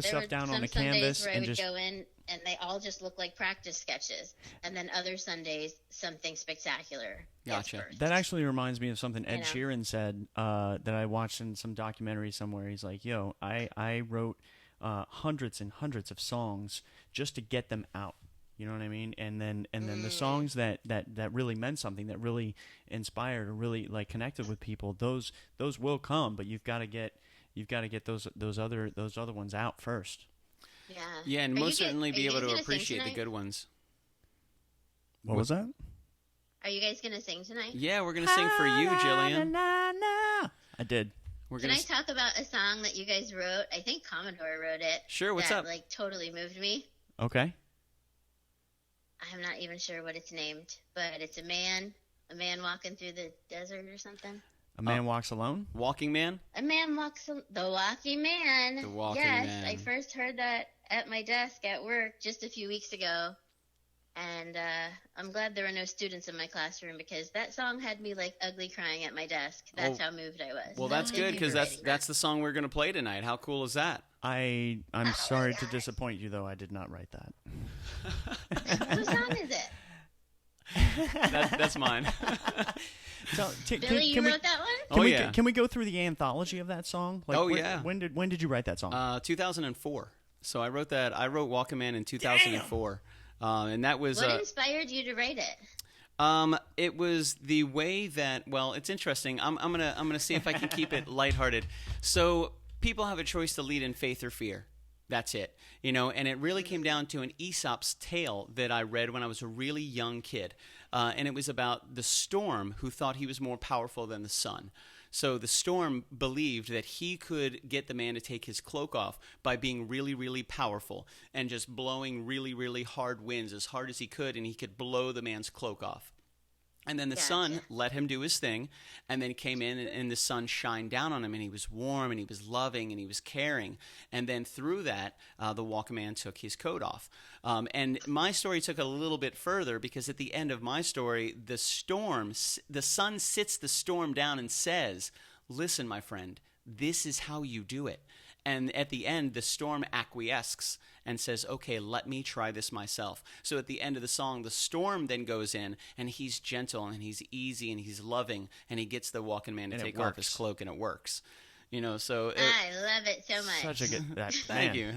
stuff down on a canvas where and I would just go in and they all just look like practice sketches, and then other Sundays something spectacular. Gotcha. That actually reminds me of something Ed Sheeran said that I watched in some documentary somewhere. He's like, "Yo, I wrote hundreds and hundreds of songs just to get them out." You know what I mean? And then the songs that really meant something, that really inspired or really like connected with people, those will come, but you've got to get those other ones out first. Yeah. Yeah, and most certainly be able to appreciate the good ones. What was that? Are you guys gonna sing tonight? Yeah, we're gonna sing for you, Gillian. I did. Can I talk about a song that you guys wrote? I think Commodore wrote it. Sure. What's up? Like totally moved me. Okay. I'm not even sure what it's named, but it's a man walking through the desert or something. A man walks alone? Walking Man? A man walks the walking man. The walking man. Yes, I first heard that at my desk at work just a few weeks ago. And I'm glad there were no students in my classroom because that song had me like ugly crying at my desk. That's how moved I was. Well, that's good because that's the song we're going to play tonight. How cool is that? I'm sorry to disappoint you, though. I did not write that. Whose song is it? That's mine. So, Billy, you wrote that one? Can we go through the anthology of that song? Yeah. When did you write that song? 2004. So I wrote Walking Man in 2004. And that was what inspired you to write it? It was the way that, well, it's interesting. I'm gonna see if I can keep it lighthearted. So people have a choice to lead in faith or fear. That's it. And it really came down to an Aesop's tale that I read when I was a really young kid. And it was about the storm who thought he was more powerful than the sun. So the storm believed that he could get the man to take his cloak off by being really, really powerful and just blowing really, really hard winds as hard as he could, and he could blow the man's cloak off. And then the sun let him do his thing, and then came in, and the sun shined down on him, and he was warm, and he was loving, and he was caring. And then through that, the Walking Man took his coat off. And my story took a little bit further, because at the end of my story, the sun sits the storm down and says, "Listen, my friend, this is how you do it." And at the end, the storm acquiesces and says, "Okay, let me try this myself." So at the end of the song, the storm then goes in, and he's gentle, and he's easy, and he's loving, and he gets the Walking Man to take off his cloak, and it works. So I love it so much. Such a good. Thank you.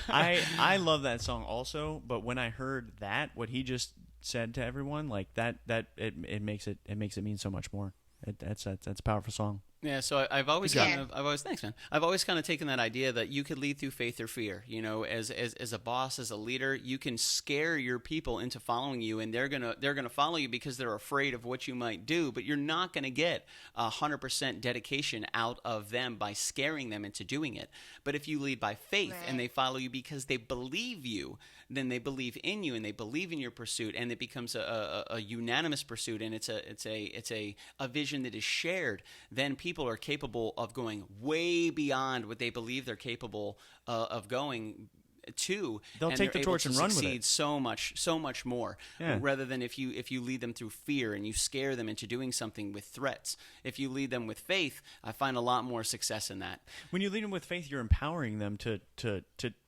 I love that song also, but when I heard what he just said to everyone, like that it makes it mean so much more. That's a powerful song. Yeah, so I've always thanks, man. I've always kind of taken that idea that you could lead through faith or fear. As a boss, as a leader, you can scare your people into following you, and they're gonna follow you because they're afraid of what you might do. But you're not gonna get 100% dedication out of them by scaring them into doing it. But if you lead by faith and they follow you because they believe you, then they believe in you and they believe in your pursuit, and it becomes a unanimous pursuit, and it's a vision that is shared. Then people are capable of going way beyond what they believe they're capable of going to. They'll take the torch and run with it. So much more. Yeah. Rather than if you lead them through fear and you scare them into doing something with threats. If you lead them with faith, I find a lot more success in that. When you lead them with faith, you're empowering them to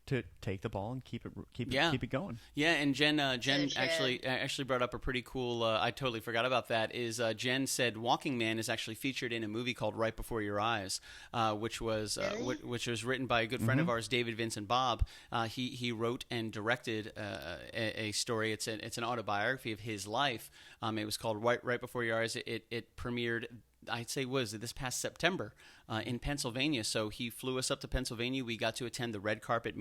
to take the ball and keep it going. Yeah, and Jen actually brought up a pretty cool. I totally forgot about that. Is Jen said Walking Man is actually featured in a movie called Right Before Your Eyes, which was written by a good friend of ours, David Vincent Bob. He wrote and directed a story. It's an autobiography of his life. It was called Right Before Your Eyes. It premiered, I'd say, this past September in Pennsylvania. So he flew us up to Pennsylvania. We got to attend the red carpet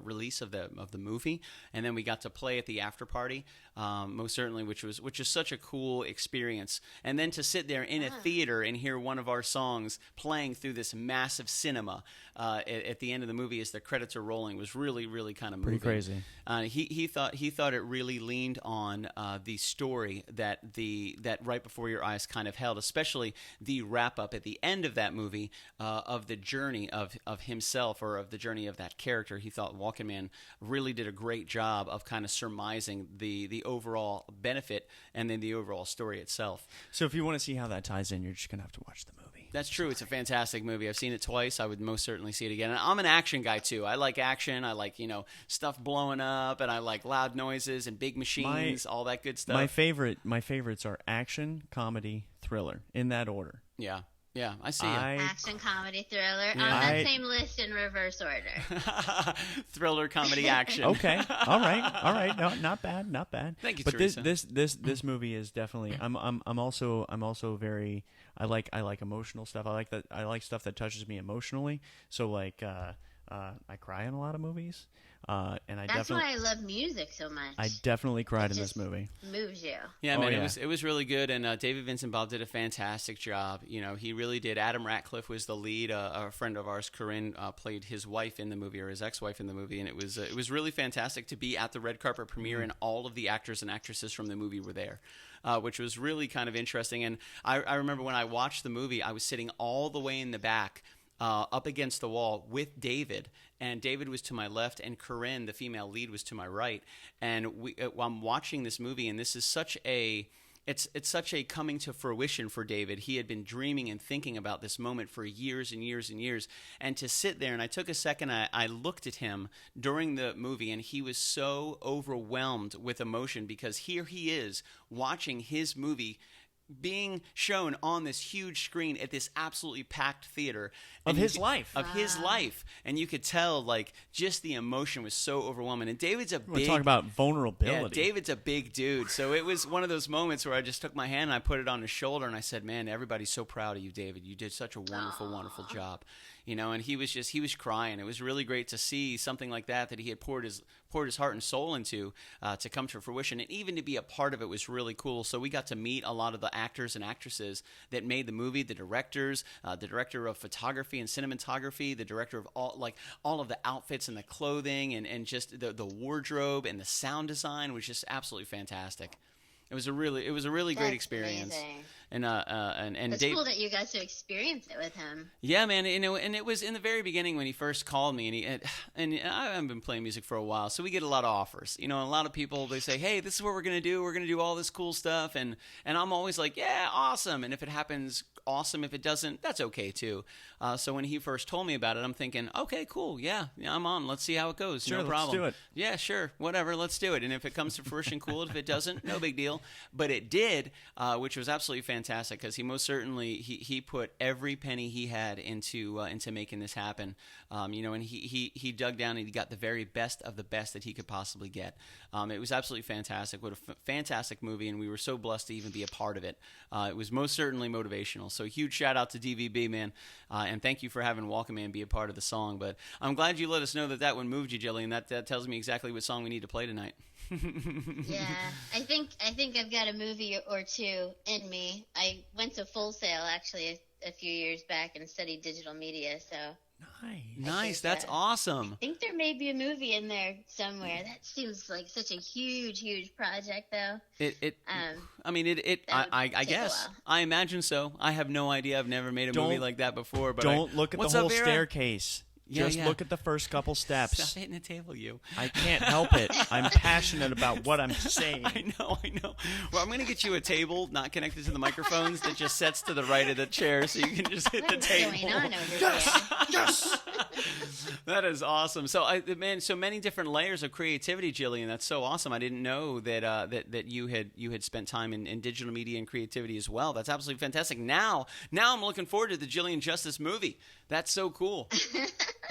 release of the movie, and then we got to play at the after party. Most certainly, which is such a cool experience. And then to sit there in a theater and hear one of our songs playing through this massive cinema at the end of the movie as the credits are rolling was really, really kind of moving. Pretty crazy. He thought it really leaned on the story that Right Before Your Eyes kind of held, especially the wrap up at the end of that movie of the journey of himself, or of the journey of that character. He thought Walking Man really did a great job of kind of surmising the overall benefit and then the overall story itself. So if you want to see how that ties in, you're just gonna have to watch the movie. That's true. It's a fantastic movie. I've seen it twice. I would most certainly see it again. And I'm an action guy too. I like action. I like stuff blowing up, and I like loud noises and big machines, all that good stuff. My favorites are action, comedy, thriller, in that order. Yeah. Yeah, I see it. Action, comedy, thriller. On that same list in reverse order. Thriller, comedy, action. Okay. All right. No, not bad. Thank you, but Teresa. This movie is definitely. I'm also very. I like emotional stuff. I like stuff that touches me emotionally. So I cry in a lot of movies. That's why I love music so much. I definitely cried in this movie. Moves you. Yeah, man, it was really good, and David Vincent Bob did a fantastic job. He really did. Adam Ratcliffe was the lead. A friend of ours, Corinne, played his wife in the movie, or his ex-wife in the movie, and it was really fantastic to be at the red carpet premiere, and all of the actors and actresses from the movie were there. Which was really kind of interesting. And I remember when I watched the movie, I was sitting all the way in the back, up against the wall with David, and David was to my left, and Corinne, the female lead, was to my right. And I'm watching this movie, and this is such a coming to fruition for David. He had been dreaming and thinking about this moment for years and years and years. And to sit there, and I took a second, I looked at him during the movie, and he was so overwhelmed with emotion, because here he is watching his movie being shown on this huge screen at this absolutely packed theater of his life. And you could tell, just the emotion was so overwhelming. And David's We're talking about vulnerability. Yeah, David's a big dude. So it was one of those moments where I just took my hand and I put it on his shoulder, and I said, "Man, everybody's so proud of you, David. You did such a wonderful, wonderful job." And he was crying. It was really great to see something like that he had poured his heart and soul into, to come to fruition, and even to be a part of it was really cool. So we got to meet a lot of the actors and actresses that made the movie, the directors, the director of photography and cinematography, the director of all of the outfits and the clothing, and just the wardrobe and the sound design was just absolutely fantastic. It was a really great experience. Amazing. And it's Dave, cool that you got to experience it with him. Yeah, man. And it was in the very beginning when he first called me, and I haven't been playing music for a while, so we get a lot of offers. A lot of people, they say, "Hey, this is what we're gonna do. We're gonna do all this cool stuff," and I'm always like, "Yeah, awesome." And if it happens, awesome. If it doesn't, that's okay too. So when he first told me about it, I'm thinking, okay, cool, yeah, I'm on. Let's see how it goes. Sure, no problem. Let's do it. Yeah, sure, whatever. Let's do it. And if it comes to fruition, cool. If it doesn't, no big deal. But it did, which was absolutely fantastic, because he most certainly he put every penny he had into making this happen. And he dug down and he got the very best of the best that he could possibly get. It was absolutely fantastic. What a fantastic movie, and we were so blessed to even be a part of it. It was most certainly motivational. So huge shout out to DVB, man, and thank you for having Walking Man be a part of the song. But I'm glad you let us know that one moved you, Gillian. That tells me exactly what song we need to play tonight. Yeah, I think I've got a movie or two in me. I went to Full Sail actually a few years back and studied digital media, so nice. That's awesome. I think there may be a movie in there somewhere. That seems like such a huge project, though. I guess. I imagine so. I have no idea. I've never made a movie like that before. But don't look at the whole staircase. Just Yeah. look at the first couple steps. Stop hitting the table, you. I can't help it. I'm passionate about what I'm saying. I know. Well, I'm going to get you a table not connected to the microphones that just sets to the right of the chair so you can just hit the table. What's going on over Yes! That is awesome. So, man, so many different layers of creativity, Gillian. That's so awesome. I didn't know that you had spent time in digital media and creativity as well. That's absolutely fantastic. Now I'm looking forward to the Gillian Justice movie. That's so cool.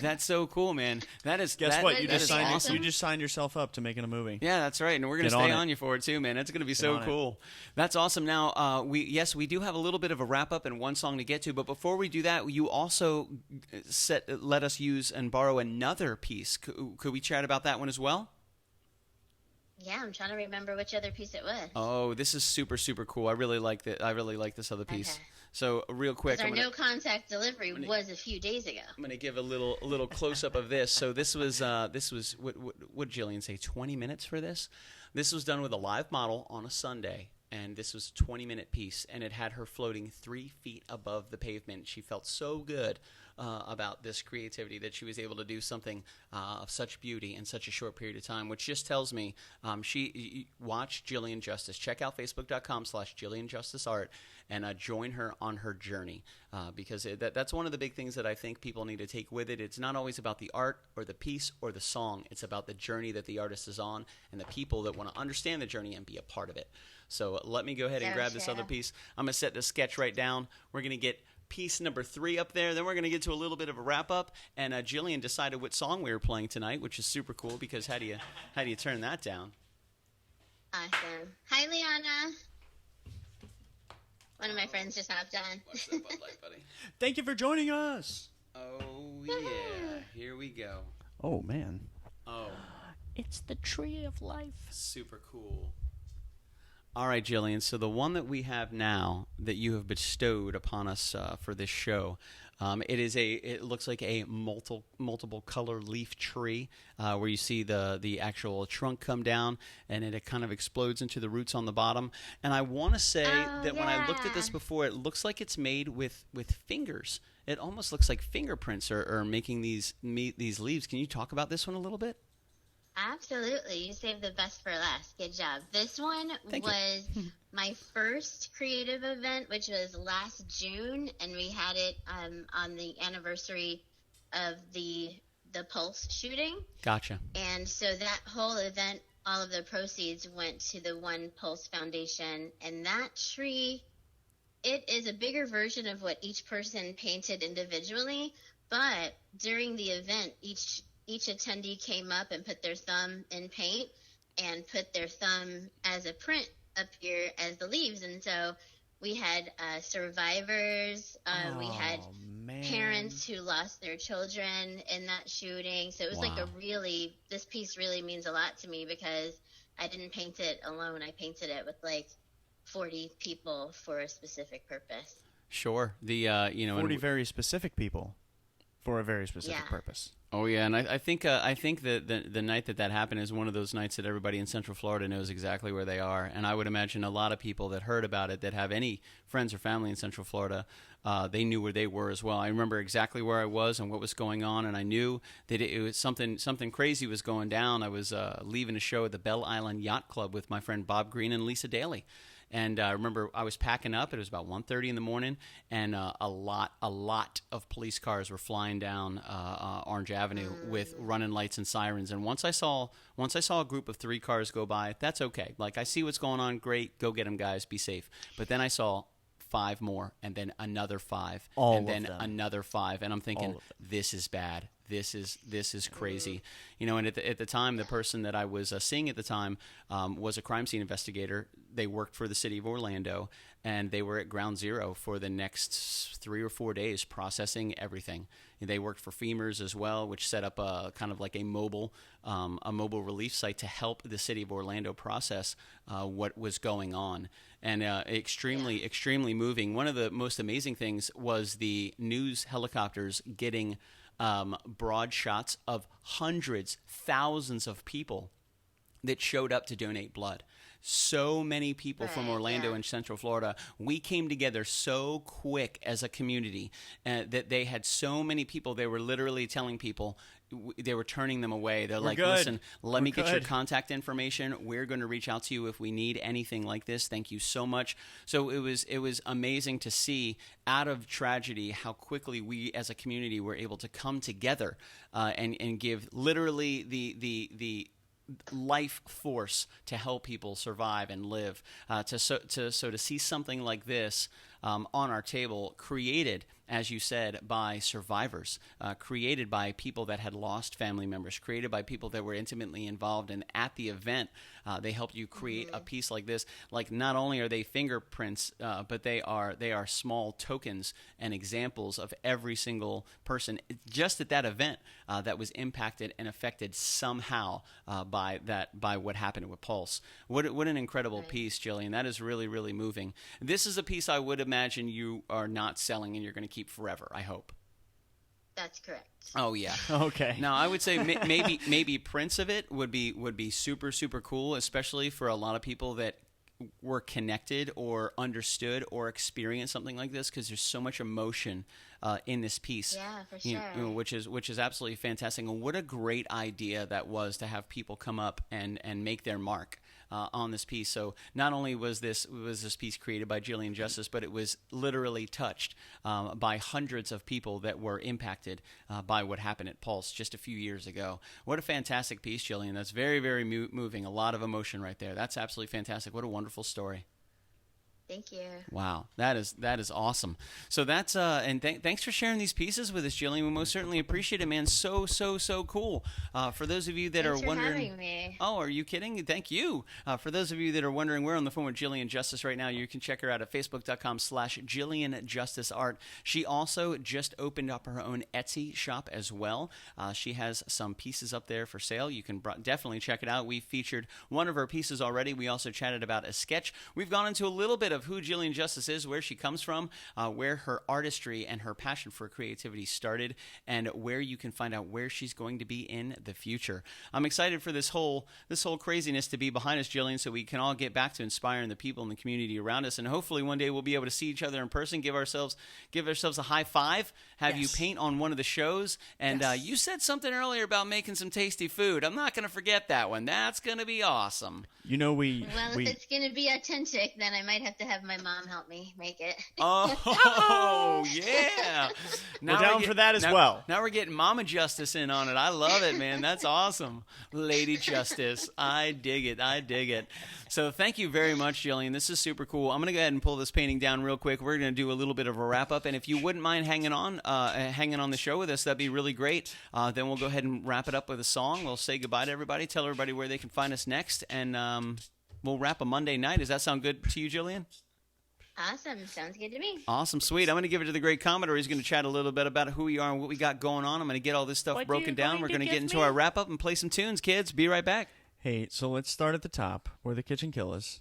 That's so cool, man. That is. Guess what? You awesome. just signed yourself up to making a movie. Yeah, that's right. And we're going to stay on you for it too, man. It's going to be so cool. That's awesome. Now, we do have a little bit of a wrap up and one song to get to, but before we do that, you also let us use and borrow another piece. Could we chat about that one as well? Yeah, I'm trying to remember which other piece it was. Oh, this is super, super cool. I really like this other piece. Okay. So real quick, our no contact delivery was a few days ago. I'm going to give a little close up of this. So this was what did Gillian say? 20 minutes for this. This was done with a live model on a Sunday, and this was a 20-minute piece, and it had her floating 3 feet above the pavement. She felt so good about this creativity that she was able to do something of such beauty in such a short period of time, which just tells me watch Gillian Justice. Check out facebook.com/GillianJusticeArt and join her on her journey because that's one of the big things that I think people need to take with it. It's not always about the art or the piece or the song. It's about the journey that the artist is on and the people that want to understand the journey and be a part of it. So let me go ahead and grab this other piece. I'm going to set this sketch right down. We're going to get piece number 3 up there. Then we're going to get to a little bit of a wrap up. And Gillian decided what song we were playing tonight, which is super cool because how do you turn that down? Awesome. Hi, Liana. One of my friends just hopped on. What's up, Bud Light, buddy? Thank you for joining us. Oh yeah, here we go. Oh man. Oh. It's the tree of life. Super cool. All right, Gillian. So the one that we have now that you have bestowed upon us for this show, it looks like a multiple color leaf tree where you see the actual trunk come down and it kind of explodes into the roots on the bottom. And I want to say that when I looked at this before, it looks like it's made with fingers. It almost looks like fingerprints are making these leaves. Can you talk about this one a little bit? Absolutely. You saved the best for last. Good job. This one was my first creative event, which was last June, and we had it on the anniversary of the Pulse shooting. Gotcha. And so that whole event, all of the proceeds went to the One Pulse Foundation, and that tree, it is a bigger version of what each person painted individually, but during the event, each attendee came up and put their thumb in paint and put their thumb as a print up here as the leaves. And so we had survivors, we had parents who lost their children in that shooting. So it was like this piece really means a lot to me because I didn't paint it alone. I painted it with like 40 people for a specific purpose. Sure. 40 very specific people for a very specific purpose. Oh yeah, and I think that the night that happened is one of those nights that everybody in Central Florida knows exactly where they are, and I would imagine a lot of people that heard about it that have any friends or family in Central Florida, they knew where they were as well. I remember exactly where I was and what was going on, and I knew that it was something crazy was going down. I was leaving a show at the Belle Island Yacht Club with my friend Bob Green and Lisa Daly. And I remember I was packing up. It was about 1:30 in the morning, and a lot of police cars were flying down Orange Avenue with running lights and sirens. And once I saw a group of 3 cars go by, that's okay. Like, I see what's going on. Great, go get them, guys. Be safe. But then I saw 5 more, and then another 5, and then another 5, and I'm thinking, this is bad. This is crazy, And at the time, the person that I was seeing at the time was a crime scene investigator. They worked for the city of Orlando, and they were at Ground Zero for the next 3 or 4 days, processing everything. They worked for FEMA's as well, which set up a kind of like a mobile relief site to help the city of Orlando process what was going on. And extremely moving. One of the most amazing things was the news helicopters getting broad shots of hundreds, thousands of people that showed up to donate blood. so many people from Orlando and Central Florida. We came together so quick as a community that they had so many people. They were literally telling people, they were turning them away. They're like, listen, let me get your contact information. We're going to reach out to you if we need anything like this. Thank you so much. So it was amazing to see out of tragedy how quickly we as a community were able to come together and give literally the life force to help people survive and live. To see something like this on our table, created, as you said, by survivors, created by people that had lost family members, created by people that were intimately involved. And at the event, they helped you create a piece like this. Like, not only are they fingerprints, but they are small tokens and examples of every single person just at that event that was impacted and affected somehow by what happened with Pulse. What an incredible piece, Gillian. That is really, really moving. This is a piece I would imagine you are not selling and you're going to keep forever, I hope. That's correct. Oh yeah. Okay. Now I would say maybe prints of it would be super, super cool, especially for a lot of people that were connected or understood or experienced something like this, because there's so much emotion in this piece. Yeah, for sure. Which is absolutely fantastic. And what a great idea that was, to have people come up and make their mark on this piece. So not only was this piece created by Gillian Justice, but it was literally touched by hundreds of people that were impacted by what happened at Pulse just a few years ago. What a fantastic piece, Gillian. That's very, very moving. A lot of emotion right there. That's absolutely fantastic. What a wonderful story. Thank you. Wow, that is awesome. So that's and thanks for sharing these pieces with us, Gillian. We most certainly appreciate it, man. So cool. For those of you that Thanks are wondering, for having me. Oh, are you kidding? Thank you. For those of you that are wondering, we're on the phone with Gillian Justice right now. You can check her out at facebook.com/GillianJusticeArt. She also just opened up her own Etsy shop as well. She has some pieces up there for sale. You can definitely check it out. We featured one of her pieces already. We also chatted about a sketch. We've gone into a little bit of who Gillian Justice is, where she comes from, where her artistry and her passion for creativity started, and where you can find out where she's going to be in the future. I'm excited for this whole craziness to be behind us, Gillian, so we can all get back to inspiring the people in the community around us, and hopefully one day we'll be able to see each other in person, give ourselves a high five, have you paint on one of the shows, and you said something earlier about making some tasty food. I'm not going to forget that one. That's going to be awesome. You know, if it's going to be authentic, then I might have to have my mom help me make it. Oh, yeah. We're down for that as well. Now we're getting Mama Justice in on it. I love it, man. That's awesome. Lady Justice. I dig it. So thank you very much, Gillian. This is super cool. I'm going to go ahead and pull this painting down real quick. We're going to do a little bit of a wrap-up, and if you wouldn't mind hanging on the show with us, that'd be really great. Then we'll go ahead and wrap it up with a song. We'll say goodbye to everybody, tell everybody where they can find us next, and we'll wrap a Monday night. Does that sound good to you, Gillian? Awesome. Sounds good to me. Awesome. Sweet. I'm going to give it to the great Commodore. He's going to chat a little bit about who we are and what we got going on. I'm going to get all this stuff broken down. We're going to get into our wrap-up and play some tunes, kids. Be right back. Hey, so let's start at the top. We're the KitchenKillaz.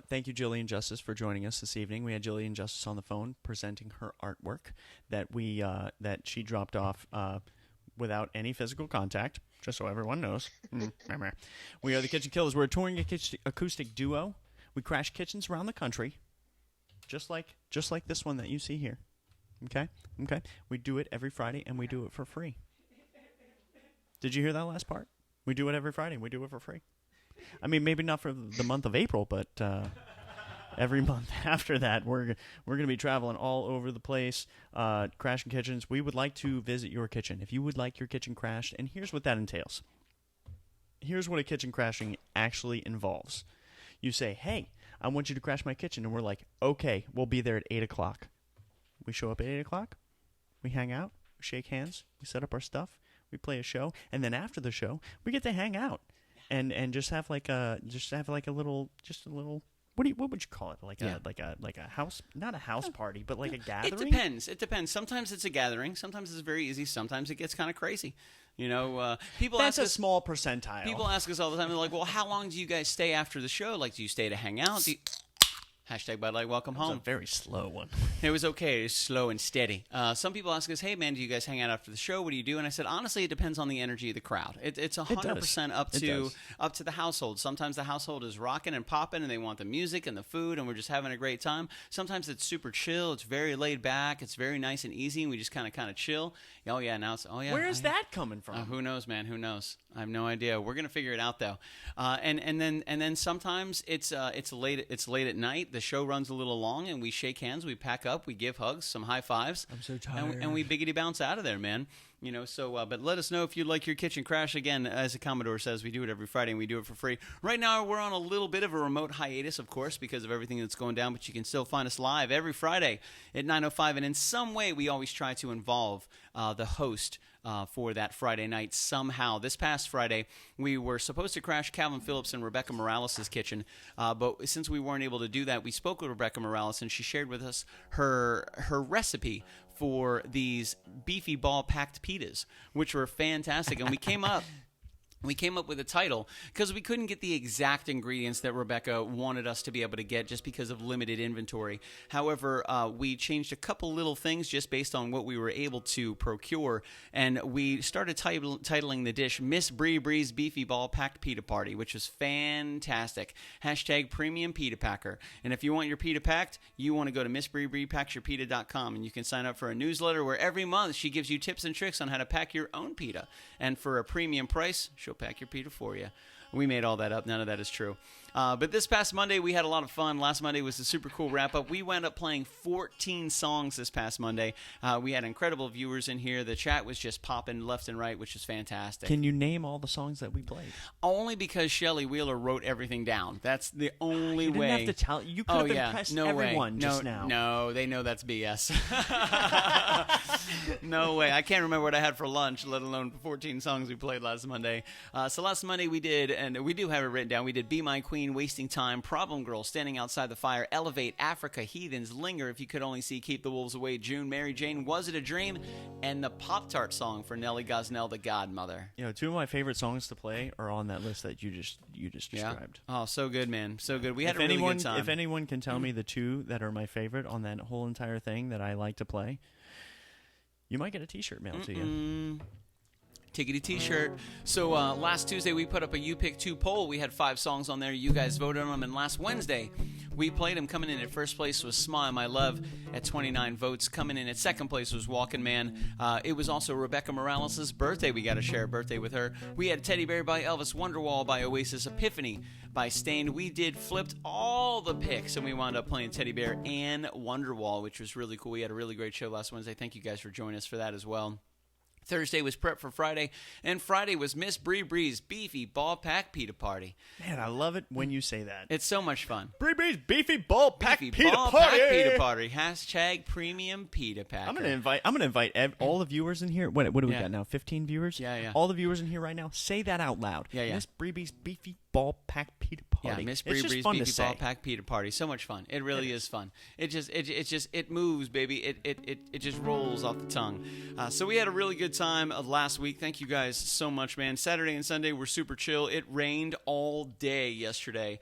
Thank you, Gillian Justice, for joining us this evening. We had Gillian Justice on the phone presenting her artwork that she dropped off without any physical contact, just so everyone knows. We are the KitchenKillaz. We're a touring acoustic duo. We crash kitchens around the country, just like this one that you see here. Okay? We do it every Friday, and we do it for free. Did you hear that last part? We do it every Friday, and we do it for free. I mean, maybe not for the month of April, but every month after that, we're going to be traveling all over the place, crashing kitchens. We would like to visit your kitchen. If you would like your kitchen crashed, and here's what that entails. Here's what a kitchen crashing actually involves. You say, hey, I want you to crash my kitchen, and we're like, okay, we'll be there at 8 o'clock. We show up at 8 o'clock, we hang out, we shake hands, we set up our stuff, we play a show, and then after the show, we get to hang out. And just have like a little what would you call it, like a house, not a house party, but like a gathering. It depends. Sometimes it's a gathering. Sometimes it's very easy. Sometimes it gets kind of crazy. You know, people that's ask a small percentile. People ask us all the time. They're like, "Well, how long do you guys stay after the show? Like, do you stay to hang out? Hashtag Bud Light, welcome home. It's a very slow one. It was okay. It's slow and steady. Some people ask us, hey, man, do you guys hang out after the show? What do you do? And I said, honestly, it depends on the energy of the crowd. It's 100% up to the household. Sometimes the household is rocking and popping, and they want the music and the food, and we're just having a great time. Sometimes it's super chill. It's very laid back. It's very nice and easy, and we just kind of chill. Oh, yeah, now it's, Where's that coming from? Who knows, man? Who knows? I have no idea. We're gonna figure it out, though. And then sometimes it's late at night. The show runs a little long, and we shake hands, we pack up, we give hugs, some high fives. I'm so tired. And we biggity bounce out of there, man. But let us know if you'd like your kitchen crash. Again, as the Commodore says, we do it every Friday, and we do it for free. Right now, we're on a little bit of a remote hiatus, of course, because of everything that's going down, but you can still find us live every Friday at 9:05, and in some way, we always try to involve the host for that Friday night somehow. This past Friday, we were supposed to crash Calvin Phillips and Rebecca Morales' kitchen, but since we weren't able to do that, we spoke with Rebecca Morales, and she shared with us her recipe for these beefy ball-packed pitas, which were fantastic, and we came up with a title because we couldn't get the exact ingredients that Rebecca wanted us to be able to get just because of limited inventory. However, we changed a couple little things just based on what we were able to procure, and we started titling the dish Miss Bree Bree's Beefy Ball Packed Pita Party, which was fantastic. Hashtag Premium Pita Packer. And if you want your pita packed, you want to go to MissBreeBreePacksYourPita.com, and you can sign up for a newsletter where every month she gives you tips and tricks on how to pack your own pita. And for a premium price, she'll pack your pita for you. We made all that up. None of that is true. But this past Monday, we had a lot of fun. Last Monday was a super cool wrap-up. We wound up playing 14 songs this past Monday. We had incredible viewers in here. The chat was just popping left and right, which is fantastic. Can you name all the songs that we played? Only because Shelley Wheeler wrote everything down. That's the only way. You didn't have to tell. You could have impressed everyone just now. No, they know that's BS. No way. I can't remember what I had for lunch, let alone 14 songs we played last Monday. So last Monday we did, and we do have it written down, we did Be My Queen, Wasting Time, Problem Girl, Standing Outside the Fire, Elevate, Africa, Heathens, Linger, If You Could Only See, Keep the Wolves Away, June, Mary Jane, Was It a Dream, and the Pop-Tart song for Nelly Gosnell, the Godmother. Two of my favorite songs to play are on that list that you just described. Oh, so good, man. So good. We had a really good time. If anyone can tell me the two that are my favorite on that whole entire thing that I like to play, you might get a t-shirt mailed to you. Tickety t-shirt. So last Tuesday we put up a You Pick 2 poll. We had 5 songs on there. You guys voted on them. And last Wednesday we played them. Coming in at first place was Smile My Love at 29 votes. Coming in at second place was Walkin' Man. It was also Rebecca Morales' birthday. We got to share a birthday with her. We had Teddy Bear by Elvis, Wonderwall by Oasis, Epiphany by Stained. We flipped all the picks, and we wound up playing Teddy Bear and Wonderwall, which was really cool. We had a really great show last Wednesday. Thank you guys for joining us for that as well. Thursday was Prep for Friday, and Friday was Miss Bree Bree's Beefy Ball Pack Pita Party. Man, I love it when you say that. It's so much fun. Bree Bree's Beefy Ball Pack Pita Party. Pack Pita Party. Hashtag Premium Pita Packer. I'm gonna invite all the viewers in here. What do we got now? 15 viewers. Yeah. All the viewers in here right now. Say that out loud. Yeah. Miss Bree Bree's Beefy Ball Pack Pita Party. Yeah, Miss Bree Bree's Beefy Ball Pack Pita Party. So much fun. It really is fun. It moves, baby. It just rolls off the tongue. So we had a really good time last week. Thank you guys so much, man. Saturday and Sunday were super chill. It rained all day yesterday,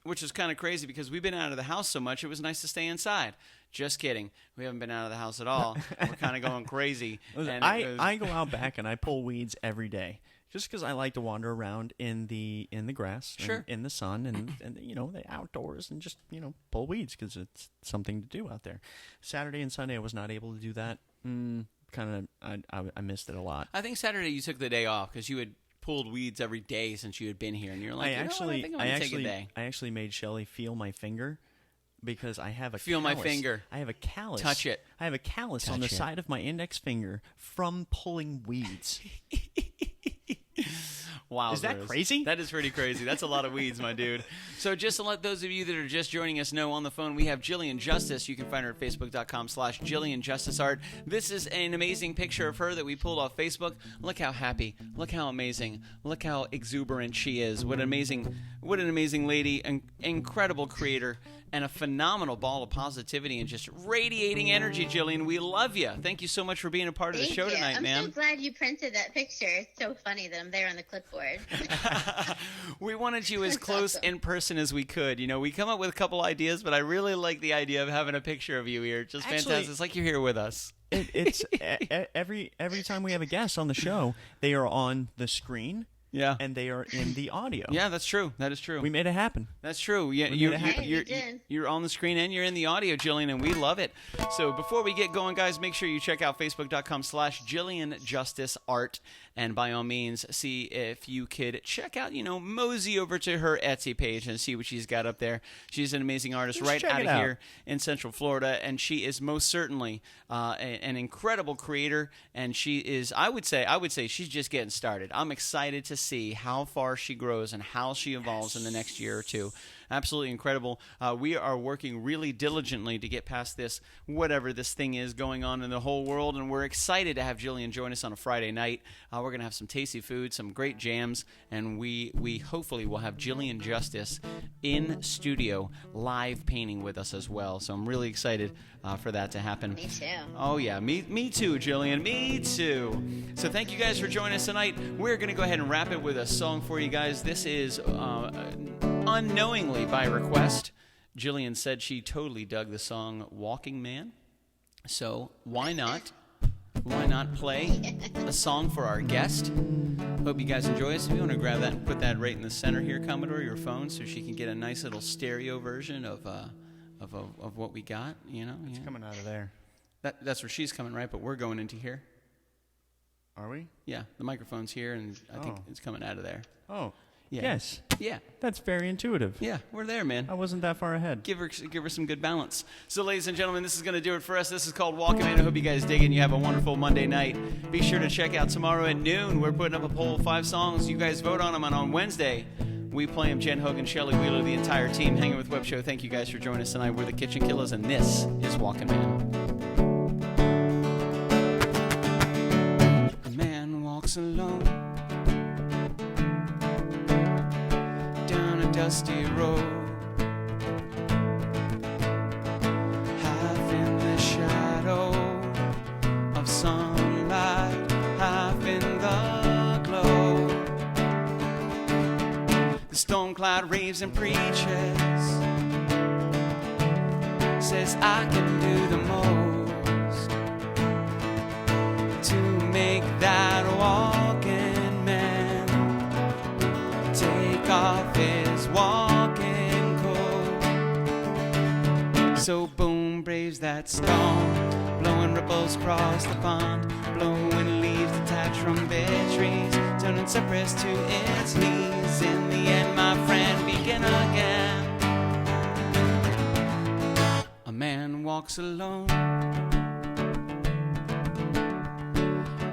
which is kind of crazy because we've been out of the house so much. It was nice to stay inside. Just kidding. We haven't been out of the house at all. We're kind of going crazy. I go out back and I pull weeds every day. Just because I like to wander around in the grass, sure, in the sun, and the outdoors, and just pull weeds because it's something to do out there. Saturday and Sunday I was not able to do that. I missed it a lot. I think Saturday you took the day off because you had pulled weeds every day since you had been here, and you're like, I actually made Shelley feel my finger. Because I have a my finger. I have a callus. Touch it. I have a callus on the side of my index finger from pulling weeds. Wow. Is that crazy? That is pretty crazy. That's a lot of weeds, my dude. So just to let those of you that are just joining us know, on the phone we have Gillian Justice. You can find her at facebook.com/GillianJusticeArt. This is an amazing picture of her that we pulled off Facebook. Look how happy. Look how amazing. Look how exuberant she is. What an amazing lady. An incredible creator. and a phenomenal ball of positivity and just radiating energy, Gillian. We love you. Thank you so much for being a part of the show tonight, man. I'm so glad you printed that picture. It's so funny that I'm there on the clipboard. We wanted you as close in person as we could. You know, we come up with a couple ideas, but I really like the idea of having a picture of you here. Just fantastic. It's like you're here with us. It's every time we have a guest on the show, they are on the screen. Yeah. And they are in the audio. Yeah, that's true. That is true. We made it happen. That's true. Yeah, you're on the screen and you're in the audio, Gillian, and we love it. So before we get going, guys, make sure you check out Facebook.com/GillianJusticeArt. And by all means, see if you could check out, mosey over to her Etsy page and see what she's got up there. She's an amazing artist right out of here in Central Florida, and she is most certainly an incredible creator. And she is, I would say she's just getting started. I'm excited to see how far she grows and how she evolves in the next year or two. Absolutely incredible. We are working really diligently to get past this, whatever this thing is going on in the whole world, and we're excited to have Gillian join us on a Friday night. We're going to have some tasty food, some great jams, and we hopefully will have Gillian Justice in studio live painting with us as well. So I'm really excited for that to happen. Me too. Oh, yeah. Me too, Gillian. Me too. So thank you guys for joining us tonight. We're going to go ahead and wrap it with a song for you guys. This is unknowingly by request. Gillian said she totally dug the song Walking Man. So why not play a song for our guest? Hope you guys enjoy this. If you want to grab that and put that right in the center here, Commodore, your phone, so she can get a nice little stereo version of what we got. It's coming out of there. That's where she's coming, right? But we're going into here. Are we? Yeah, the microphone's here, and I think it's coming out of there. Oh. Yeah. Yes. Yeah. That's very intuitive. Yeah, we're there, man. I wasn't that far ahead. Give her some good balance. So, ladies and gentlemen, this is going to do it for us. This is called Walking Man. I hope you guys dig it and you have a wonderful Monday night. Be sure to check out tomorrow at noon. We're putting up a poll of 5 songs. You guys vote on them, and on Wednesday, we play them. Jen Hogan, Shelley Wheeler, the entire team, Hanging with Web Show. Thank you guys for joining us tonight. We're the KitchenKillaz, and this is Walking Man. A man walks alone dusty road, half in the shadow of sunlight, half in the glow. The storm cloud raves and preaches, says I can do the most to make that walking man take off his walking coat. So boom, braves that storm, blowing ripples across the pond, blowing leaves detached from bed trees, turning cypress to its knees. In the end, my friend, begin again. A man walks alone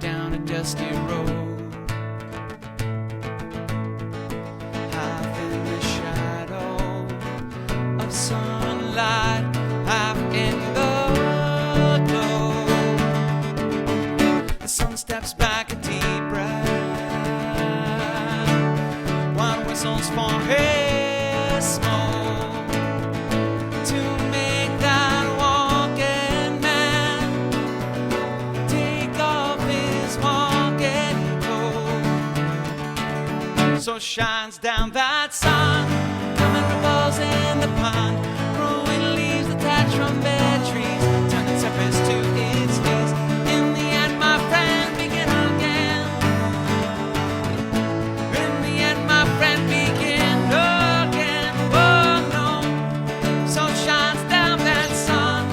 down a dusty road, sunlight, half in the glow. The sun steps back a deep breath, while whistles for his smoke, to make that walking man take off his walking coat. So shines down that sun, coming ripples in the pond, growing leaves detached from bed trees, turning cypress to its knees. In the end, my friend, begin again. In the end, my friend, begin again. Oh no, so shines down that sun,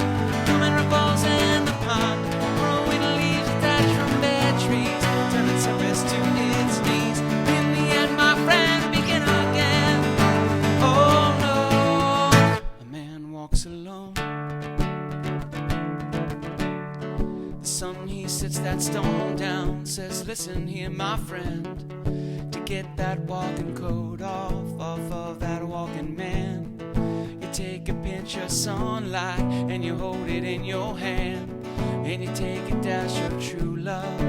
coming ripples in the pond, growing leaves detached from bed trees, turning cypress to its knees. In the end, my friend, begin again. Oh no, a man walks alone. The sun, he sits that stone down, says, listen here, my friend, to get that walking coat off of that walking man, you take a pinch of sunlight and you hold it in your hand, and you take a dash of true love,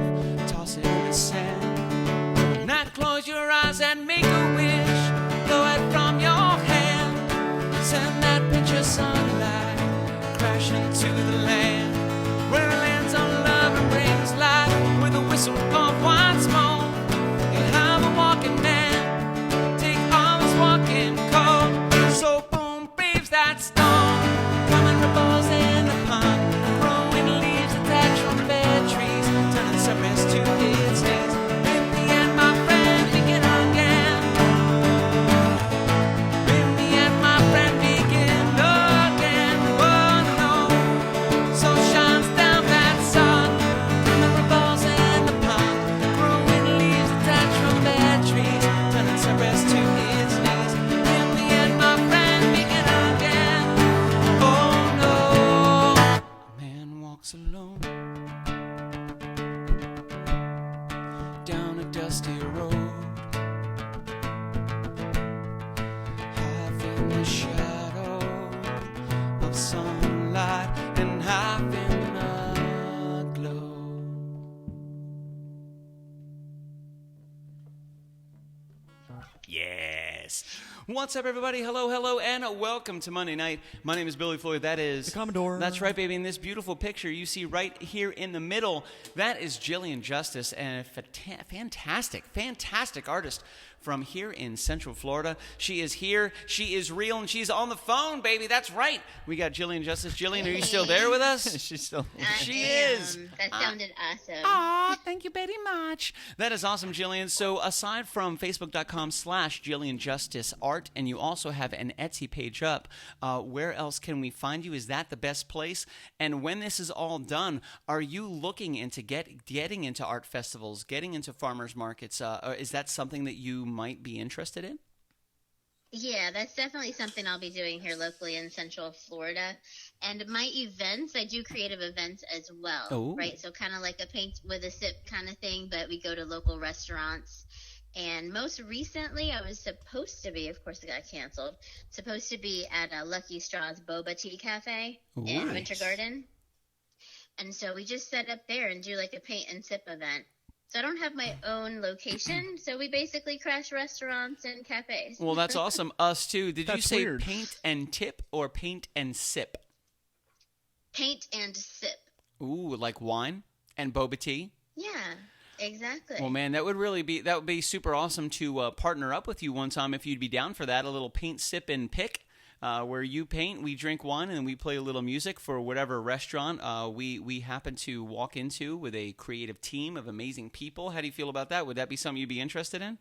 toss it in the sand. Now close your eyes and make a wish, blow it from your hand, send that pinch nature sunlight crash into the land, where it lands on love and brings life with a whistle of once more. And I'm a walking man, take all this walking cold. So boom, braves that storm, coming ripples in the pond, growing leaves attached from bare trees, turning surface to its knees. With me and my friend begin again. With me and my friend begin again. Oh no, so shines down that sun, coming ripples in the pond, growing leaves attached from bare trees, turning surface to its knees. With me and my friend begin again. Oh no, a man walks alone down a dusty road, half in the shadow of sunlight and half in the glow. Yes. What's up, everybody? Hello, hello, and welcome to Monday Night. My name is Billy Floyd. That is... The Commodore. That's right, baby. In this beautiful picture you see right here in the middle, that is Gillian Justice, and a fantastic artist from here in Central Florida. She is here, she is real, and she's on the phone, baby. That's right. We got Gillian Justice. Gillian, are you still there with us? She's still. She is. That sounded awesome. Aw, thank you very much. That is awesome, Gillian. So aside from Facebook.com/Gillian Justice Art, and you also have an Etsy page up, where else can we find you? Is that the best place? And when this is all done, are you looking into getting into art festivals, getting into farmers markets? Is that something that you might be interested in? Yeah, that's definitely something I'll be doing here locally in Central Florida. And my events, I do creative events as well, Oh. right? So kind of like a paint with a sip kind of thing, but we go to local restaurants. And most recently, I was supposed to be, of course it got canceled, supposed to be at Lucky Straw's Boba Tea Cafe in Nice. Winter Garden. And so we just set up there and do like a paint and sip event. So I don't have my own location, so we basically crash restaurants and cafes. Well, that's awesome. Us too. Did you That's say weird. paint and tip or paint and sip? Paint and sip. Ooh, like wine and boba tea? Yeah, exactly. Well, man, that would be super awesome to partner up with you one time if you'd be down for that. A little paint, sip, and pick, where you paint, we drink wine, and we play a little music for whatever restaurant we happen to walk into with a creative team of amazing people. How do you feel about that? Would that be something you'd be interested in?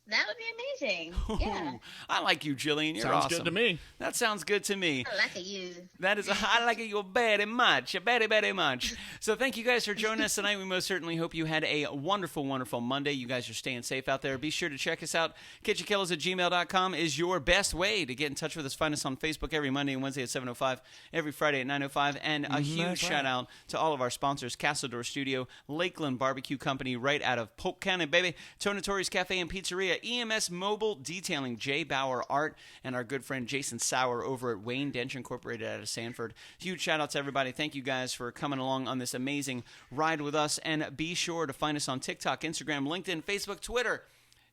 That would be amazing. Yeah. I like you, Gillian. You're Sounds awesome. good to me. That sounds good to me. I like you. That is, I like you very much, very much. So thank you guys for joining us tonight. We most certainly hope you had a wonderful, wonderful Monday. You guys are staying safe out there. Be sure to check us out. KitchenKillaz@gmail.com is your best way to get in touch with us. Find us on Facebook every Monday and Wednesday at 7:05, every Friday at 9:05. And a huge shout out to all of our sponsors, Castledor Studio, Lakeland Barbecue Company right out of Polk County, baby, Tonatori's Cafe and Pizzeria, EMS Mobile Detailing, Jay Bauer Art, and our good friend Jason Sauer over at Wayne Dench Incorporated out of Sanford. Huge shout out to everybody. Thank you guys for coming along on this amazing ride with us. And be sure to find us on TikTok, Instagram, LinkedIn, Facebook, Twitter,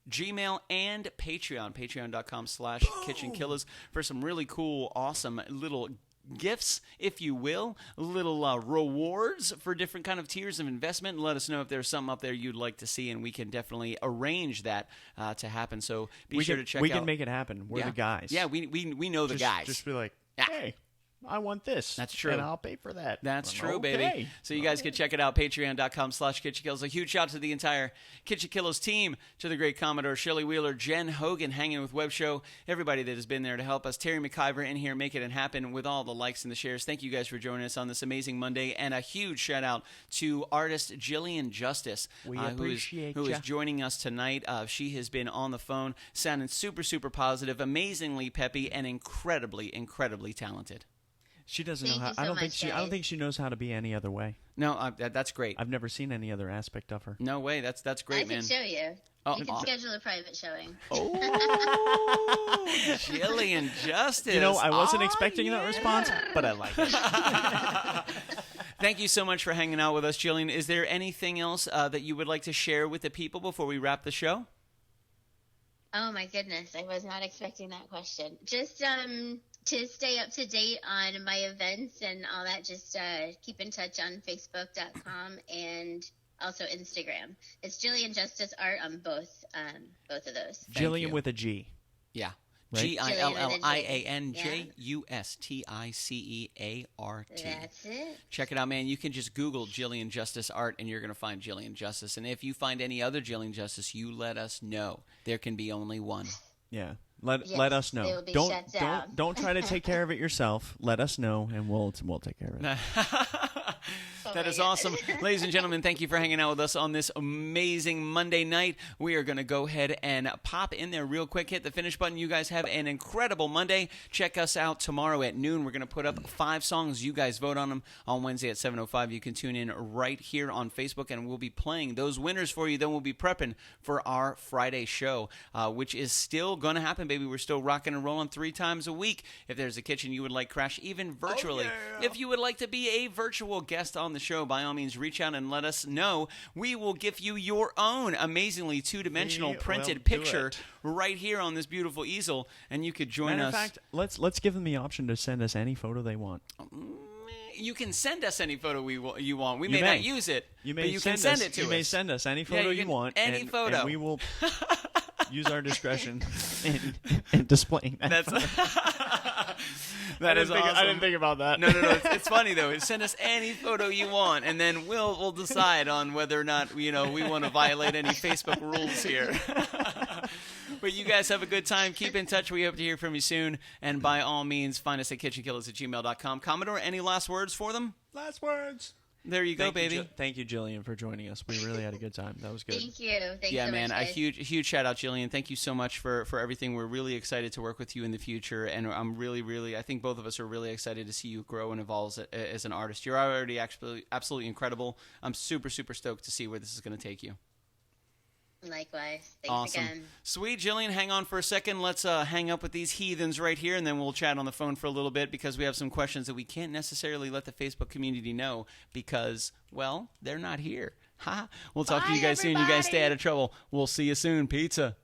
Gmail, and Patreon. Patreon.com/KitchenKillaz for some really cool, awesome little gifts, if you will, little rewards for different kind of tiers of investment. Let us know if there's something up there you'd like to see, and we can definitely arrange that to happen. So be sure to check out. We can make it happen. We're the guys. Yeah, we know the guys. Just be like, Yeah. hey, I want this. That's true. And I'll pay for that. That's true, Okay. baby. So you guys can check it out, patreon.com/KitchenKillaz. A huge shout out to the entire KitchenKillaz team, to the great Commodore Shelley Wheeler, Jen Hogan hanging with Web Show, everybody that has been there to help us, Terry McIver in here making it happen with all the likes and the shares. Thank you guys for joining us on this amazing Monday, and a huge shout out to artist Gillian Justice, We who appreciate is ya. joining us tonight. She has been on the phone, sounding super, super positive, amazingly peppy, and incredibly, incredibly talented. She doesn't Thank know how. you so I don't much, think she. I guys. don't think she knows how to be any other way. No, that's great. I've never seen any other aspect of her. No way. That's I great, man. can show you. Oh, You can aw. schedule a private showing. Oh, Gillian Justice. You know, I wasn't Oh, expecting that yeah. response, but I like it. Thank you so much for hanging out with us, Gillian. Is there anything else that you would like to share with the people before we wrap the show? Oh my goodness, I was not expecting that question. Just to stay up to date on my events and all that, just keep in touch on Facebook.com and also Instagram. It's Gillian Justice Art on both of those. Gillian with a G. Yeah. Right? GILLIANJUSTICEART. That's it. Check it out, man. You can just Google Gillian Justice Art, and you're going to find Gillian Justice. And if you find any other Gillian Justice, you let us know. There can be only one. Yeah. Let us know. Don't try to take care of it yourself. Let us know, and we'll take care of it. That is awesome. Ladies and gentlemen, thank you for hanging out with us on this amazing Monday night. We are going to go ahead and pop in there real quick, hit the finish button. You guys have an incredible Monday. Check us out tomorrow at noon. We're going to put up 5 songs. You guys vote on them on Wednesday at 7:05. You can tune in right here on Facebook, and we'll be playing those winners for you. Then we'll be prepping for our Friday show, which is still going to happen, baby. We're still rocking and rolling 3 times a week. If there's a kitchen you would like crash, even virtually, if you would like to be a virtual guest on the show, by all means, reach out and let us know. We will give you your own amazingly 2-dimensional printed picture right here on this beautiful easel, and you could join us. In fact, let's give them the option to send us any photo they want. You can send us any photo you want. We may not use it, but you can send it to us. You may send us any photo you want. Any photo. And we will use our discretion in displaying that. That is awesome. I didn't think about that. No. It's funny though. Send us any photo you want, and then we'll decide on whether or not we want to violate any Facebook rules here. But you guys have a good time. Keep in touch. We hope to hear from you soon. And by all means, find us at kitchenkillaz@gmail.com. Commodore, any last words for them? Last words. There you go, baby. Thank you, Gillian, for joining us. We really had a good time. That was good. Thank you. Thanks so man, much, a huge shout out, Gillian. Thank you so much for everything. We're really excited to work with you in the future, and I'm really, I think both of us are really excited to see you grow and evolve as an artist. You're already absolutely incredible. I'm super stoked to see where this is going to take you. Likewise. Thanks awesome. Again. Sweet. Gillian, hang on for a second. Let's hang up with these heathens right here, and then we'll chat on the phone for a little bit because we have some questions that we can't necessarily let the Facebook community know because, well, they're not here. We'll talk to you guys soon. You guys stay out of trouble. We'll see you soon. Pizza.